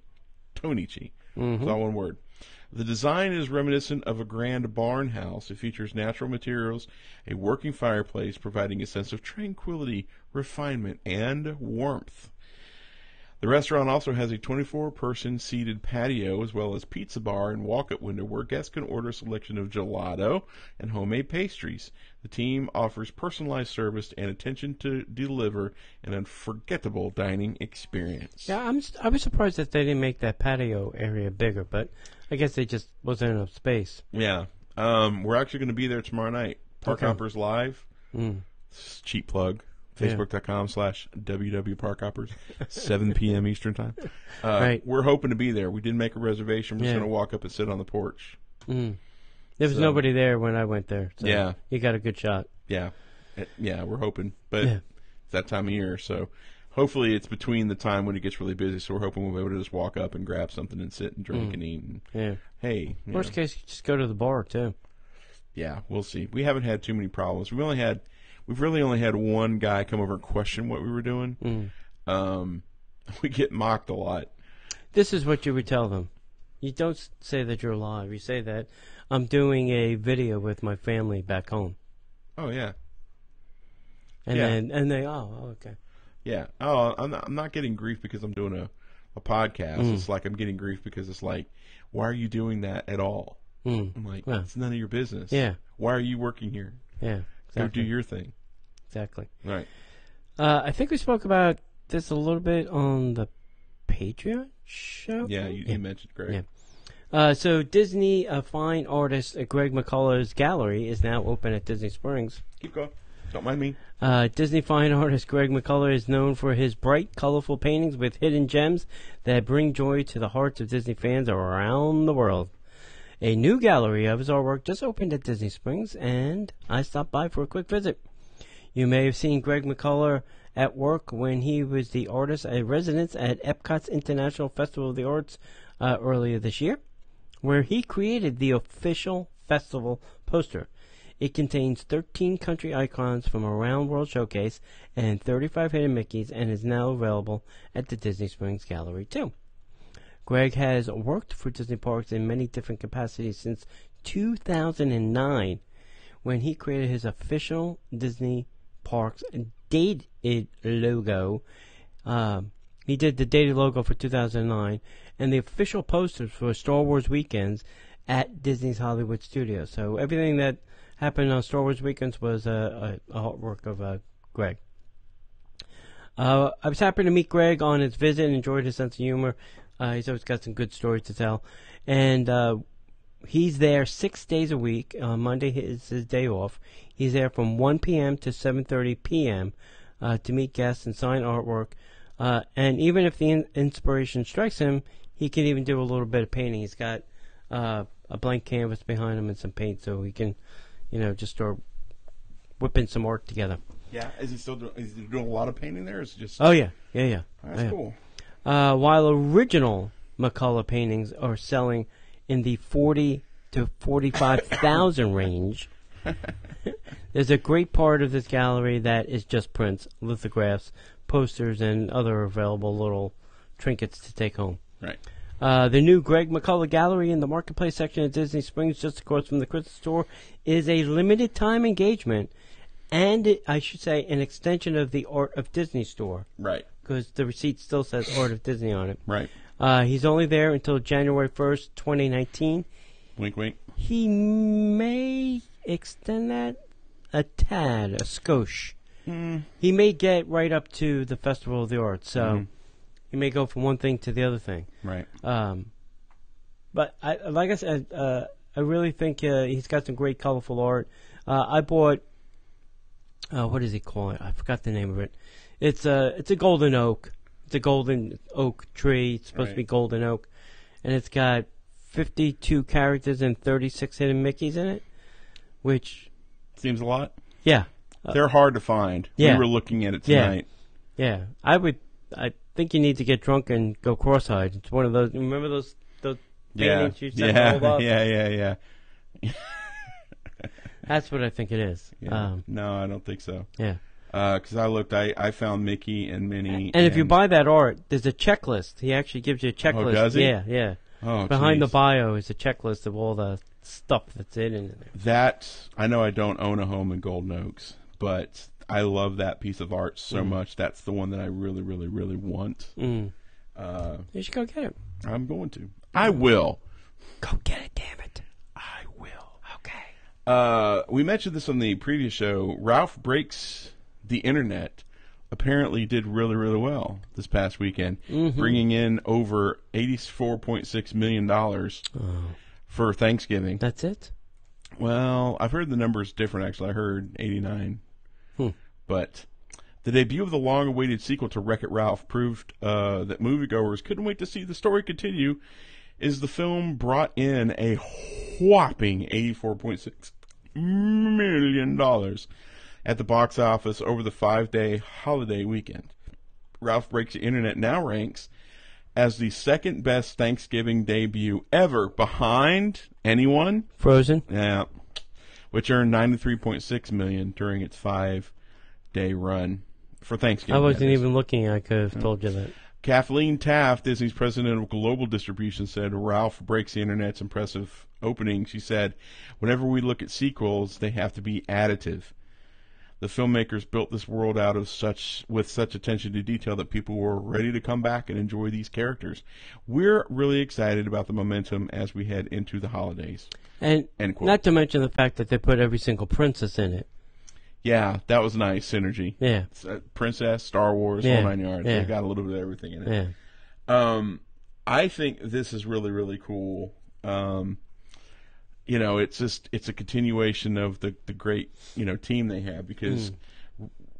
Tony Chi. Mm-hmm. It's all one word. The design is reminiscent of a grand barn house. It features natural materials, a working fireplace, providing a sense of tranquility, refinement, and warmth. The restaurant also has a 24-person seated patio, as well as pizza bar and walk-up window where guests can order a selection of gelato and homemade pastries. The team offers personalized service and attention to deliver an unforgettable dining experience. Yeah, I was surprised that they didn't make that patio area bigger, but I guess they just wasn't enough space. Yeah. We're actually going to be there tomorrow night. Park Okay. Hoppers Live. Cheap plug. Yeah. Facebook.com/WWParkHoppers. 7 p.m. Eastern Time. Right. We're hoping to be there. We didn't make a reservation. We're just Yeah. going to walk up and sit on the porch. There was So- nobody there when I went there. So Yeah. You got a good shot. Yeah. Yeah, we're hoping. But Yeah. it's that time of year, so hopefully it's between the time when it gets really busy, so we're hoping we'll be able to just walk up and grab something and sit and drink and eat. And, Yeah. hey. you Worst know. case, you just go to the bar, too. Yeah, we'll see. We haven't had too many problems. We've really only had one guy come over and question what we were doing. We get mocked a lot. This is what you would tell them. You don't say that you're live. You say that I'm doing a video with my family back home. Oh yeah, And Yeah. then they, okay. yeah. Oh, I'm not getting grief because I'm doing a podcast. It's like I'm getting grief because it's like, why are you doing that at all? I'm like, Well, it's none of your business. yeah. Why are you working here? Yeah, Go exactly. do your thing. Exactly. Right. I think we spoke about this a little bit on the Patreon show. Yeah, you mentioned Greg. Yeah. So Disney fine artist Greg McCullough's gallery is now open at Disney Springs. Keep going. Don't mind me. Disney fine artist Greg McCullough is known for his bright, colorful paintings with hidden gems that bring joy to the hearts of Disney fans around the world. A new gallery of his artwork just opened at Disney Springs, and I stopped by for a quick visit. You may have seen Greg McCullough at work when he was the artist in residence at Epcot's International Festival of the Arts earlier this year, where he created the official festival poster. It contains 13 country icons from around World Showcase and 35 hidden Mickeys, and is now available at the Disney Springs Gallery too. Greg has worked for Disney Parks in many different capacities since 2009, when he created his official Disney Parks dated logo. He did the dated logo for 2009, and the official posters for Star Wars Weekends at Disney's Hollywood Studios. So everything that happened on Star Wars Weekends was a artwork of Greg. I was happy to meet Greg on his visit and enjoyed his sense of humor. He's always got some good stories to tell. And he's there 6 days a week. Monday is his day off. He's there from 1 p.m. to 7:30 p.m. To meet guests and sign artwork. And even if the inspiration strikes him, he can even do a little bit of painting. He's got a blank canvas behind him and some paint, so he can, just start whipping some art together. Yeah, is he still doing a lot of painting there? Or is it just? Oh yeah. That's cool. While original McCullough paintings are selling in the 40 to 45,000 range, there's a great part of this gallery that is just prints, lithographs, posters, and other available little trinkets to take home. Right. The new Greg McCullough Gallery in the Marketplace section at Disney Springs, just across from the Crystal Store, is a limited time engagement, and I should say an extension of the Art of Disney store. Right. Because the receipt still says Art of Disney on it. Right. He's only there until January 1st, 2019. Wink, wink. He may extend that a tad, a skosh. He may get right up to the Festival of the Arts, so he may go from one thing to the other thing. Right. But like I said, I really think he's got some great, colorful art. I bought, what does he call it? I forgot the name of it. It's a golden oak. It's a golden oak tree. It's supposed to be golden oak, and it's got 52 characters and 36 hidden Mickeys in it, which seems a lot. Yeah. They're hard to find. Yeah. We were looking at it tonight. Yeah. I think you need to get drunk and go cross-eyed. It's one of those. Remember those paintings you said to hold up? Yeah. That's what I think it is. Yeah. No, I don't think so. Yeah. Because I looked, I found Mickey and Minnie. And if you buy that art, there's a checklist. He actually gives you a checklist. Oh, does he? Yeah. Oh, Behind the geez. bio is a checklist of all the stuff that's in there. That, I know I don't own a home in Golden Oaks, but I love that piece of art so much. That's the one that I really, really, really want. You should go get it. I'm going to. I will. Go get it, damn it. I will. Okay. We mentioned this on the previous show. Ralph Breaks the Internet apparently did really, really well this past weekend, bringing in over $84.6 million for Thanksgiving. That's it? Well, I've heard the numbers different, actually. I heard 89. But the debut of the long-awaited sequel to Wreck-It Ralph proved that moviegoers couldn't wait to see the story continue, as the film brought in a whopping $84.6 million at the box office over the 5-day holiday weekend. Ralph Breaks the Internet now ranks as the second best Thanksgiving debut ever, behind anyone? Frozen? Yeah, which earned $93.6 million during its 5-day run for Thanksgiving. I wasn't even looking. I could have told you that. Kathleen Taft, Disney's president of global distribution, said Ralph Breaks the Internet's impressive opening. She said, "Whenever we look at sequels, they have to be additive. The filmmakers built this world out of with such attention to detail that people were ready to come back and enjoy these characters. We're really excited about the momentum as we head into the holidays." And End quote. not to mention the fact that they put every single princess in it. Yeah, that was nice synergy. Yeah. Princess, Star Wars, Yeah. whole 9 yards. Yeah. They got a little bit of everything in it. Yeah. I think this is really, really cool. It's a continuation of the great, team they have, because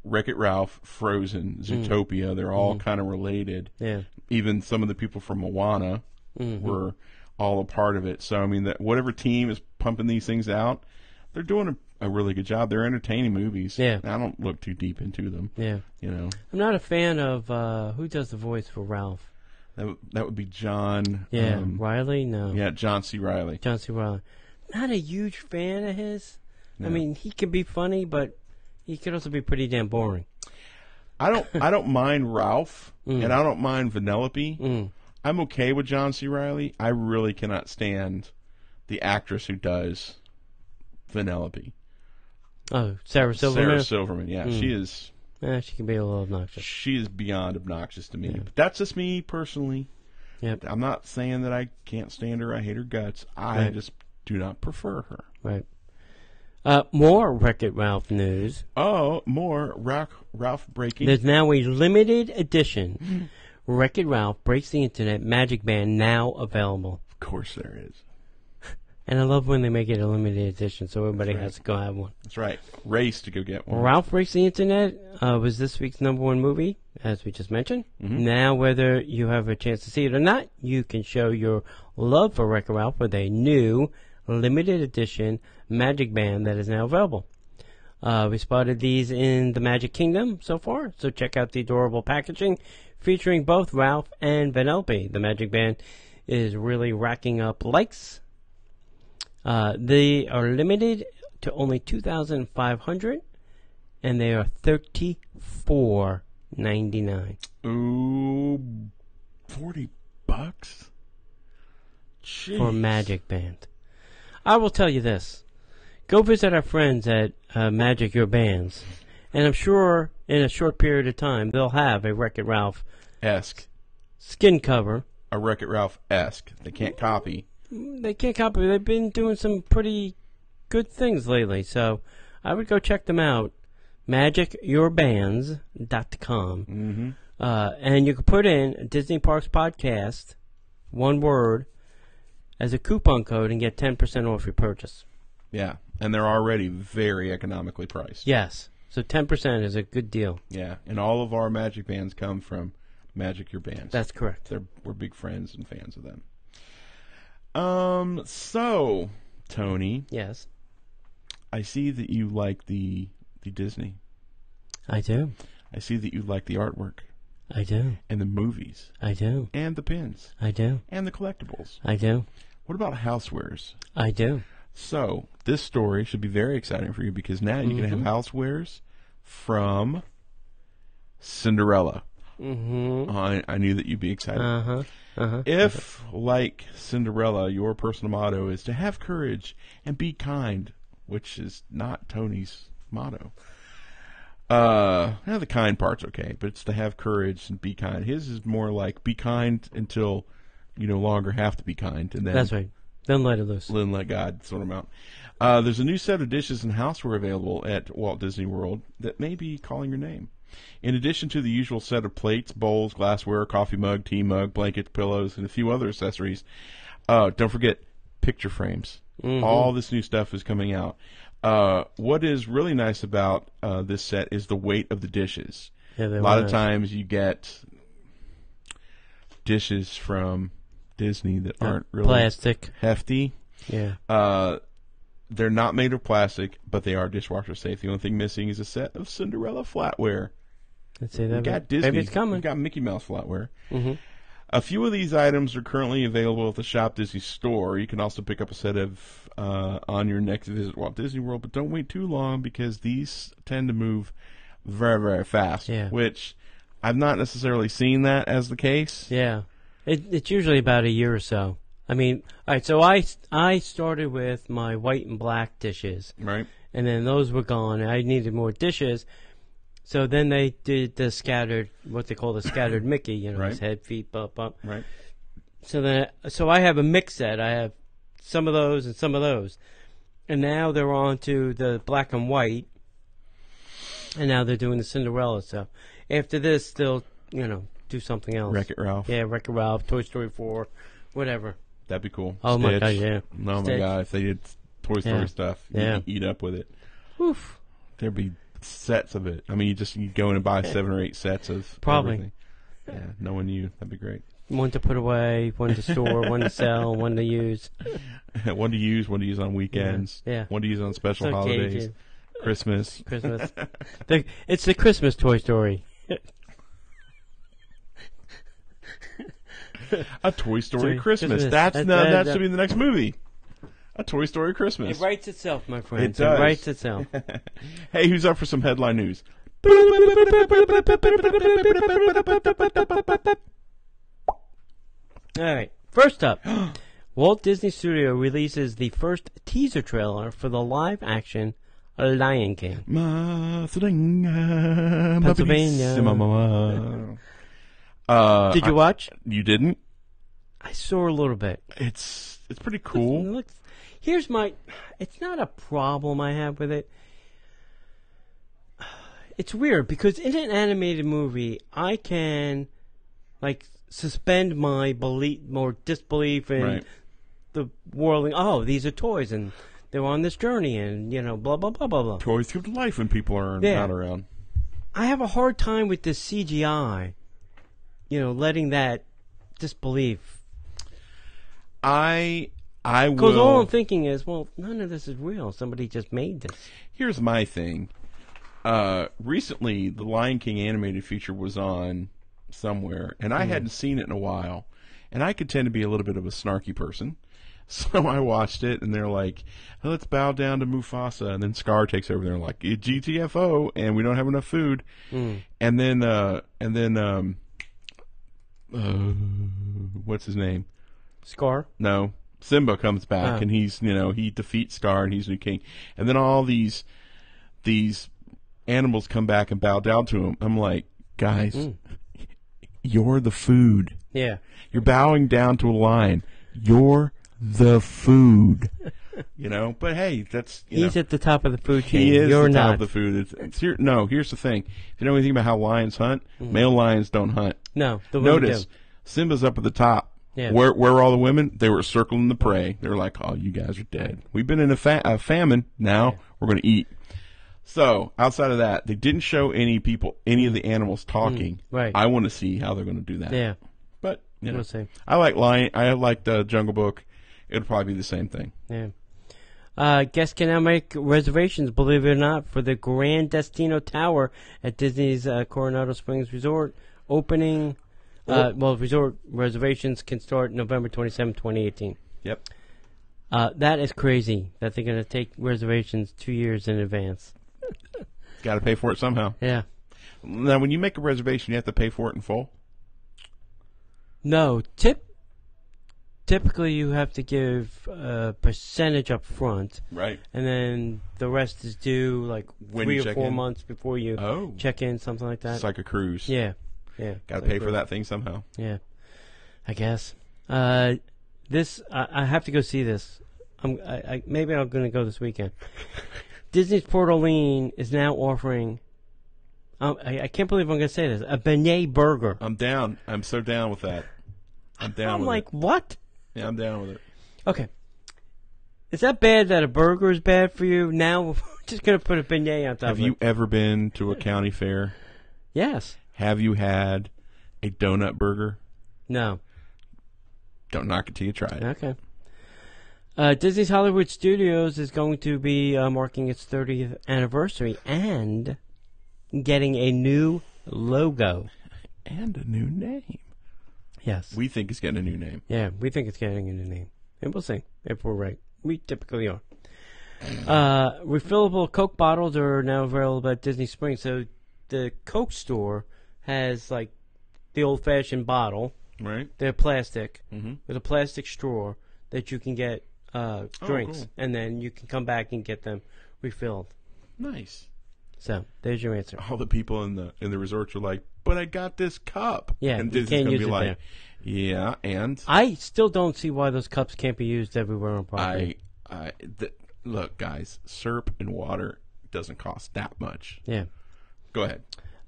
Wreck-It Ralph, Frozen, Zootopia, they're all kind of related. Yeah. Even some of the people from Moana were all a part of it. So, I mean, that whatever team is pumping these things out, they're doing a really good job. They're entertaining movies. Yeah. I don't look too deep into them. Yeah. I'm not a fan of, who does the voice for Ralph? That would be John. Yeah. Riley? No. Yeah, John C. Reilly. John C. Reilly. Not a huge fan of his. No. I mean, he can be funny, but he could also be pretty damn boring. I don't mind Ralph, and I don't mind Vanellope. I'm okay with John C. Reilly. I really cannot stand the actress who does Vanellope. Oh, Sarah Silverman? Sarah Silverman, yeah. She is... She can be a little obnoxious. She is beyond obnoxious to me. Yeah. But that's just me personally. Yep. I'm not saying that I can't stand her. I hate her guts. I Right. just do not prefer her. Right. More Wreck-It Ralph news. Oh, more Ralph breaking. There's now a limited edition Wreck-It Ralph Breaks the Internet Magic Band now available. Of course there is. And I love when they make it a limited edition, so everybody That's right. has to go have one. That's right. Race to go get one. Ralph Breaks the Internet was this week's #1 movie, as we just mentioned. Mhm. Now, whether you have a chance to see it or not, you can show your love for Wreck-It Ralph with a new limited edition Magic Band that is now available. We spotted these in the Magic Kingdom so far, so check out the adorable packaging featuring both Ralph and Vanellope. The Magic Band is really racking up likes. They are limited to only 2,500, and they are $34.99. Ooh, $40? Jeez. For Magic Band. I will tell you this. Go visit our friends at Magic Your Bands, and I'm sure in a short period of time they'll have a Wreck-It Ralph Esque. skin cover. A Wreck-It Ralph-esque. They can't copy. They can't copy. They've been doing some pretty good things lately, so I would go check them out. MagicYourBands.com. Mm-hmm. And you can put in Disney Parks Podcast, one word, as a coupon code and get 10% off your purchase. Yeah, and they're already very economically priced. Yes, so 10% is a good deal. Yeah, and all of our Magic Bands come from Magic Your Bands. That's correct. We're big friends and fans of them. So, Tony, Yes, I see that you like the Disney. I do. I see that you like the artwork I do. and the movies I do. and the pins I do. and the collectibles. I do. What about housewares? I do. So, this story should be very exciting for you because now you can have housewares from Cinderella. Mm-hmm. I knew that you'd be excited. Uh-huh. Uh-huh. If, like Cinderella, your personal motto is to have courage and be kind, which is not Tony's motto. The kind part's okay, but it's to have courage and be kind. His is more like be kind until you no longer have to be kind, and then That's right. Then let it loose. Then let God sort them out. There's a new set of dishes and houseware available at Walt Disney World that may be calling your name. In addition to the usual set of plates, bowls, glassware, coffee mug, tea mug, blankets, pillows, and a few other accessories, don't forget picture frames. Mm-hmm. All this new stuff is coming out. What is really nice about this set is the weight of the dishes. Yeah, A lot of times you get dishes from Disney that aren't really plastic. hefty. Yeah. They're not made of plastic, but they are dishwasher safe. The only thing missing is a set of Cinderella flatware. Let's see You that. got Disney. Maybe it's coming. You got Mickey Mouse flatware. Mm-hmm. A few of these items are currently available at the Shop Disney store. You can also pick up a set of on your next visit to Walt Disney World, but don't wait too long because these tend to move very, very fast. Yeah. Which I've not necessarily seen that as the case. Yeah. It's usually about a year or so. I mean, all right, so I started with my white and black dishes. Right. And then those were gone. I needed more dishes. So then they did the scattered, what they call the scattered Mickey, you know, Right. his head, feet, up. Right. So I have a mix set. I have some of those and some of those. And now they're on to the black and white. And now they're doing the Cinderella stuff. After this, they'll, do something else. Wreck-It Ralph. Yeah, Wreck-It Ralph, Toy Story 4, whatever. That'd be cool. Oh, my Stitch. God, yeah. Oh, my Stitch. God. If they did Toy Story Yeah. stuff, Yeah. you'd eat up with it. Oof. There'd be sets of it. I mean, you go in and buy 7 or 8 sets of Probably. everything. Yeah, knowing you, that'd be great. One to put away, one to store, one to sell, one to use. One to use on weekends. Yeah. One to use on special So holidays. Cajun. Christmas. Christmas. It's the Christmas Toy Story. A Toy Story Story Christmas. Christmas. That should be the next movie. A Toy Story Christmas. It writes itself, my friends. It does. It writes itself. Hey, who's up for some headline news? All right. First up, Walt Disney Studio releases the first teaser trailer for the live-action Lion King. Pennsylvania. Did you watch? You didn't? I saw a little bit. It's pretty cool. Here's my. It's not a problem I have with it. It's weird because in an animated movie, I can, like, suspend my belief or disbelief in the world. Oh, these are toys, and they're on this journey, and blah blah blah blah blah. Toys give life when people are not around. I have a hard time with this CGI. Letting that disbelief. I will. Because all I'm thinking is, well, none of this is real. Somebody just made this. Here's my thing. Recently, the Lion King animated feature was on somewhere, and I hadn't seen it in a while. And I could tend to be a little bit of a snarky person. So I watched it, and they're like, oh, let's bow down to Mufasa. And then Scar takes over there and like, GTFO, and we don't have enough food. And then what's his name? Scar? No. Simba comes back, and he's, he defeats Scar, and he's new king. And then all these animals come back and bow down to him. I'm like, guys, you're the food. Yeah. You're bowing down to a lion. You're the food. But hey, that's he's at the top of the food chain. He is You're the top not. of the food. Here's the thing. If you know anything about how lions hunt, male lions don't hunt. No. Notice, Simba's up at the top. Yeah. Where are all the women? They were circling the prey. They were like, oh, you guys are dead. We've been in a famine. Now we're going to eat. So, outside of that, they didn't show any of the animals talking. Right. I want to see how they're going to do that. Yeah. But, We'll see. I like the Jungle Book. It'll probably be the same thing. Yeah. Guests can now make reservations, believe it or not, for the Grand Destino Tower at Disney's Coronado Springs Resort. Opening, resort reservations can start November 27, 2018. Yep. That is crazy that they're going to take reservations 2 years in advance. Got to pay for it somehow. Yeah. Now, when you make a reservation, you have to pay for it in full? No. Typically, you have to give a percentage up front. Right. And then the rest is due like when 3 you or 4 in? months before you check in, something like that. It's like a cruise. Yeah. Yeah. Got to pay for that thing somehow. Yeah. I guess. I have to go see this. Maybe I'm going to go this weekend. Disney's Port Orleans is now offering, I can't believe I'm going to say this, a beignet burger. I'm down. I'm so down with that. I'm down with like, what? Yeah, I'm down with it. Okay. Is that bad that a burger is bad for you? Now we're just going to put a beignet on top of it. Have you ever been to a county fair? Yes. Have you had a donut burger? No. Don't knock it till you try it. Okay. Disney's Hollywood Studios is going to be marking its 30th anniversary and getting a new logo. And a new name. Yes. We think it's getting a new name. Yeah, we think it's getting a new name. And we'll see if we're right. We typically are. Refillable Coke bottles are now available at Disney Springs. So the Coke store has like the old-fashioned bottle. Right. They're plastic with a plastic straw that you can get drinks. Cool. And then you can come back and get them refilled. Nice. So there's your answer. All the people in the resorts are like, but I got this cup. Yeah, and you Disney's can't gonna use be it like, there. yeah, and I still don't see why those cups can't be used everywhere on property. Look, guys, syrup and water doesn't cost that much. Yeah. Go ahead.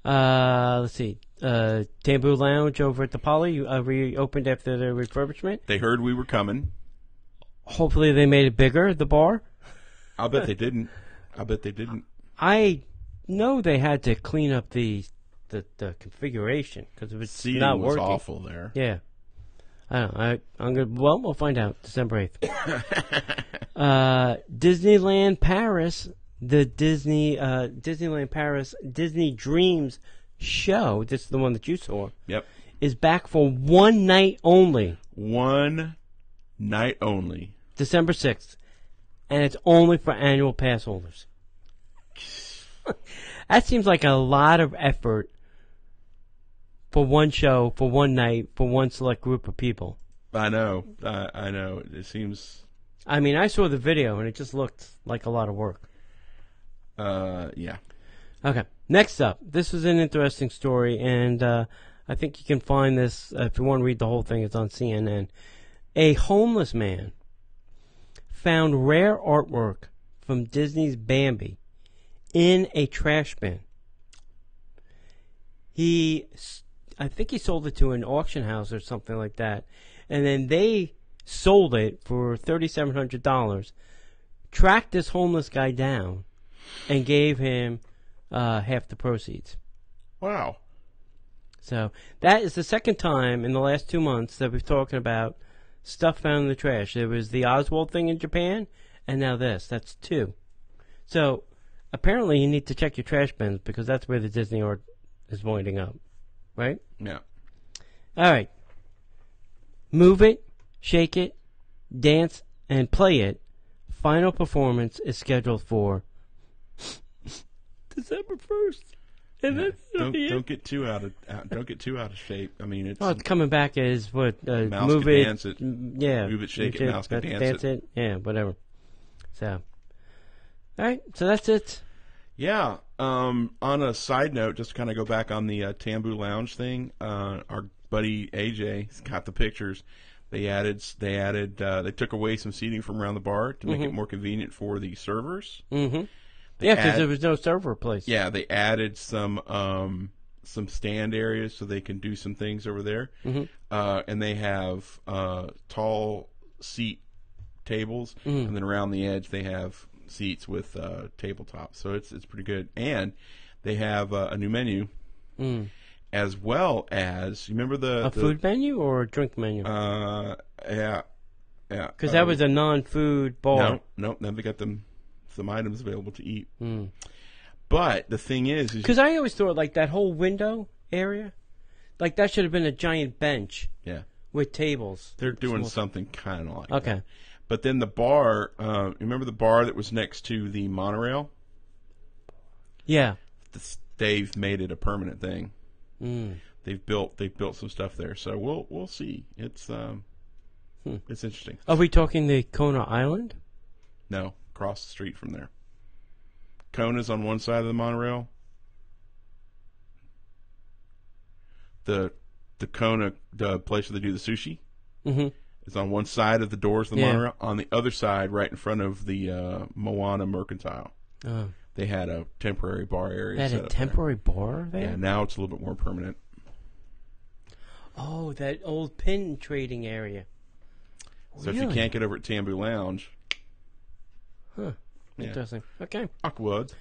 Let's see. Bamboo Lounge over at the Poly reopened after the refurbishment. They heard we were coming. Hopefully they made it bigger, the bar. I'll bet they didn't. I know they had to clean up the configuration because it was Seating not was working. awful there. Yeah. I don't know. I'm gonna. Well, we'll find out December 8th. Disneyland Paris, the Disneyland Paris Disney Dreams show. This is the one that you saw. Yep. Is back for one night only. One night only. December 6th, and it's only for annual pass holders. That seems like a lot of effort for one show, for one night, for one select group of people. I know. I know. It seems. I mean, I saw the video, and it just looked like a lot of work. Yeah. Okay. Next up, this was an interesting story, and I think you can find this, if you want to read the whole thing, it's on CNN. A homeless man found rare artwork from Disney's Bambi in a trash bin. I think he sold it to an auction house or something like that. And then they sold it for $3,700, tracked this homeless guy down, and gave him half the proceeds. Wow. So that is the second time in the last 2 months that we've talking about stuff found in the trash. There was the Oswald thing in Japan, and now this. That's 2. So apparently you need to check your trash bins because that's where the Disney art is winding up. Right? Yeah. All right. Move It, Shake It, Dance, and Play It. Final performance is scheduled for December 1st. And don't get too out of shape. I mean, it's coming back as what? Mouse Move Could It, Dance It. Yeah. Move It, Shake It, Mouse Could Dance It. Yeah, whatever. So, all right. So that's it. Yeah. On a side note, just to kind of go back on the Tambu Lounge thing, our buddy AJ's got the pictures. They took away some seating from around the bar to make it more convenient for the servers. Mm-hmm. Yeah, because there was no server place. Yeah, they added some stand areas so they can do some things over there. Mm-hmm. And they have tall seat tables, and then around the edge they have seats with tabletops. So it's pretty good. And they have a new menu, as well as, you remember the food menu or a drink menu? Yeah. Because that was a non-food bar. No. Then they got some items available to eat. But the thing is because I always thought like that whole window area, like that should have been a giant bench. Yeah. With tables. They're doing something kind of like that. Okay. But then the bar, remember the bar that was next to the monorail? Yeah. They've made it a permanent thing. They've built some stuff there. So we'll see. It's interesting. Are we talking the Kona Island? No, across the street from there. Kona's on one side of the monorail. The Kona, the place where they do the sushi, is on one side of the doors of the monorail. On the other side, right in front of the Moana Mercantile, they had a temporary bar area. They had a temporary bar there? Yeah, now it's a little bit more permanent. Oh, that old pin trading area. So if you can't get over at Tambu Lounge... Interesting. Okay. Awkward.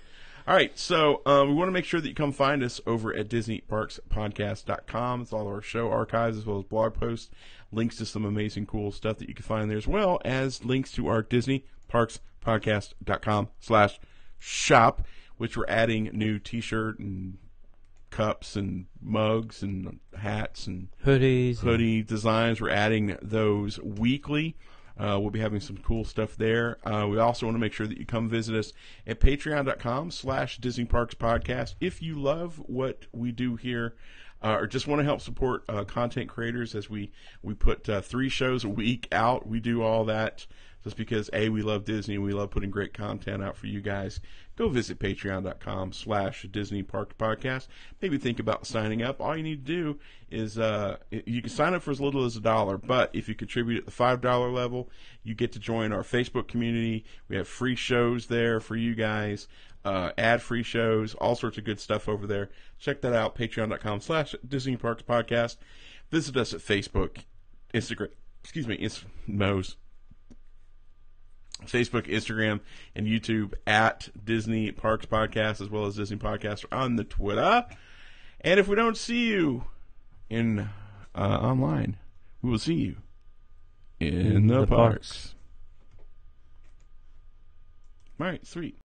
All right, so we want to make sure that you come find us over at DisneyParksPodcast.com. It's all our show archives as well as blog posts, links to some amazing cool stuff that you can find there, as well as links to our DisneyParksPodcast.com/shop, which we're adding new T-shirt and cups and mugs and hats and hoodie designs. We're adding those weekly. We'll be having some cool stuff there. We also want to make sure that you come visit us at patreon.com/Disney Parks Podcast. If you love what we do here, or just want to help support content creators as we put 3 shows a week out, we do all that just because, A, we love Disney and we love putting great content out for you guys. Go visit patreon.com/Disney Parks Podcast. Maybe think about signing up. All you need to do is you can sign up for as little as $1, but if you contribute at the $5 level, you get to join our Facebook community. We have free shows there for you guys, ad-free shows, all sorts of good stuff over there. Check that out, patreon.com/Disney Parks Podcast. Visit us at Facebook, Instagram, Facebook, Instagram, and YouTube at Disney Parks Podcast, as well as Disney Podcast on the Twitter. And if we don't see you in online, we will see you in the parks. All right, sweet.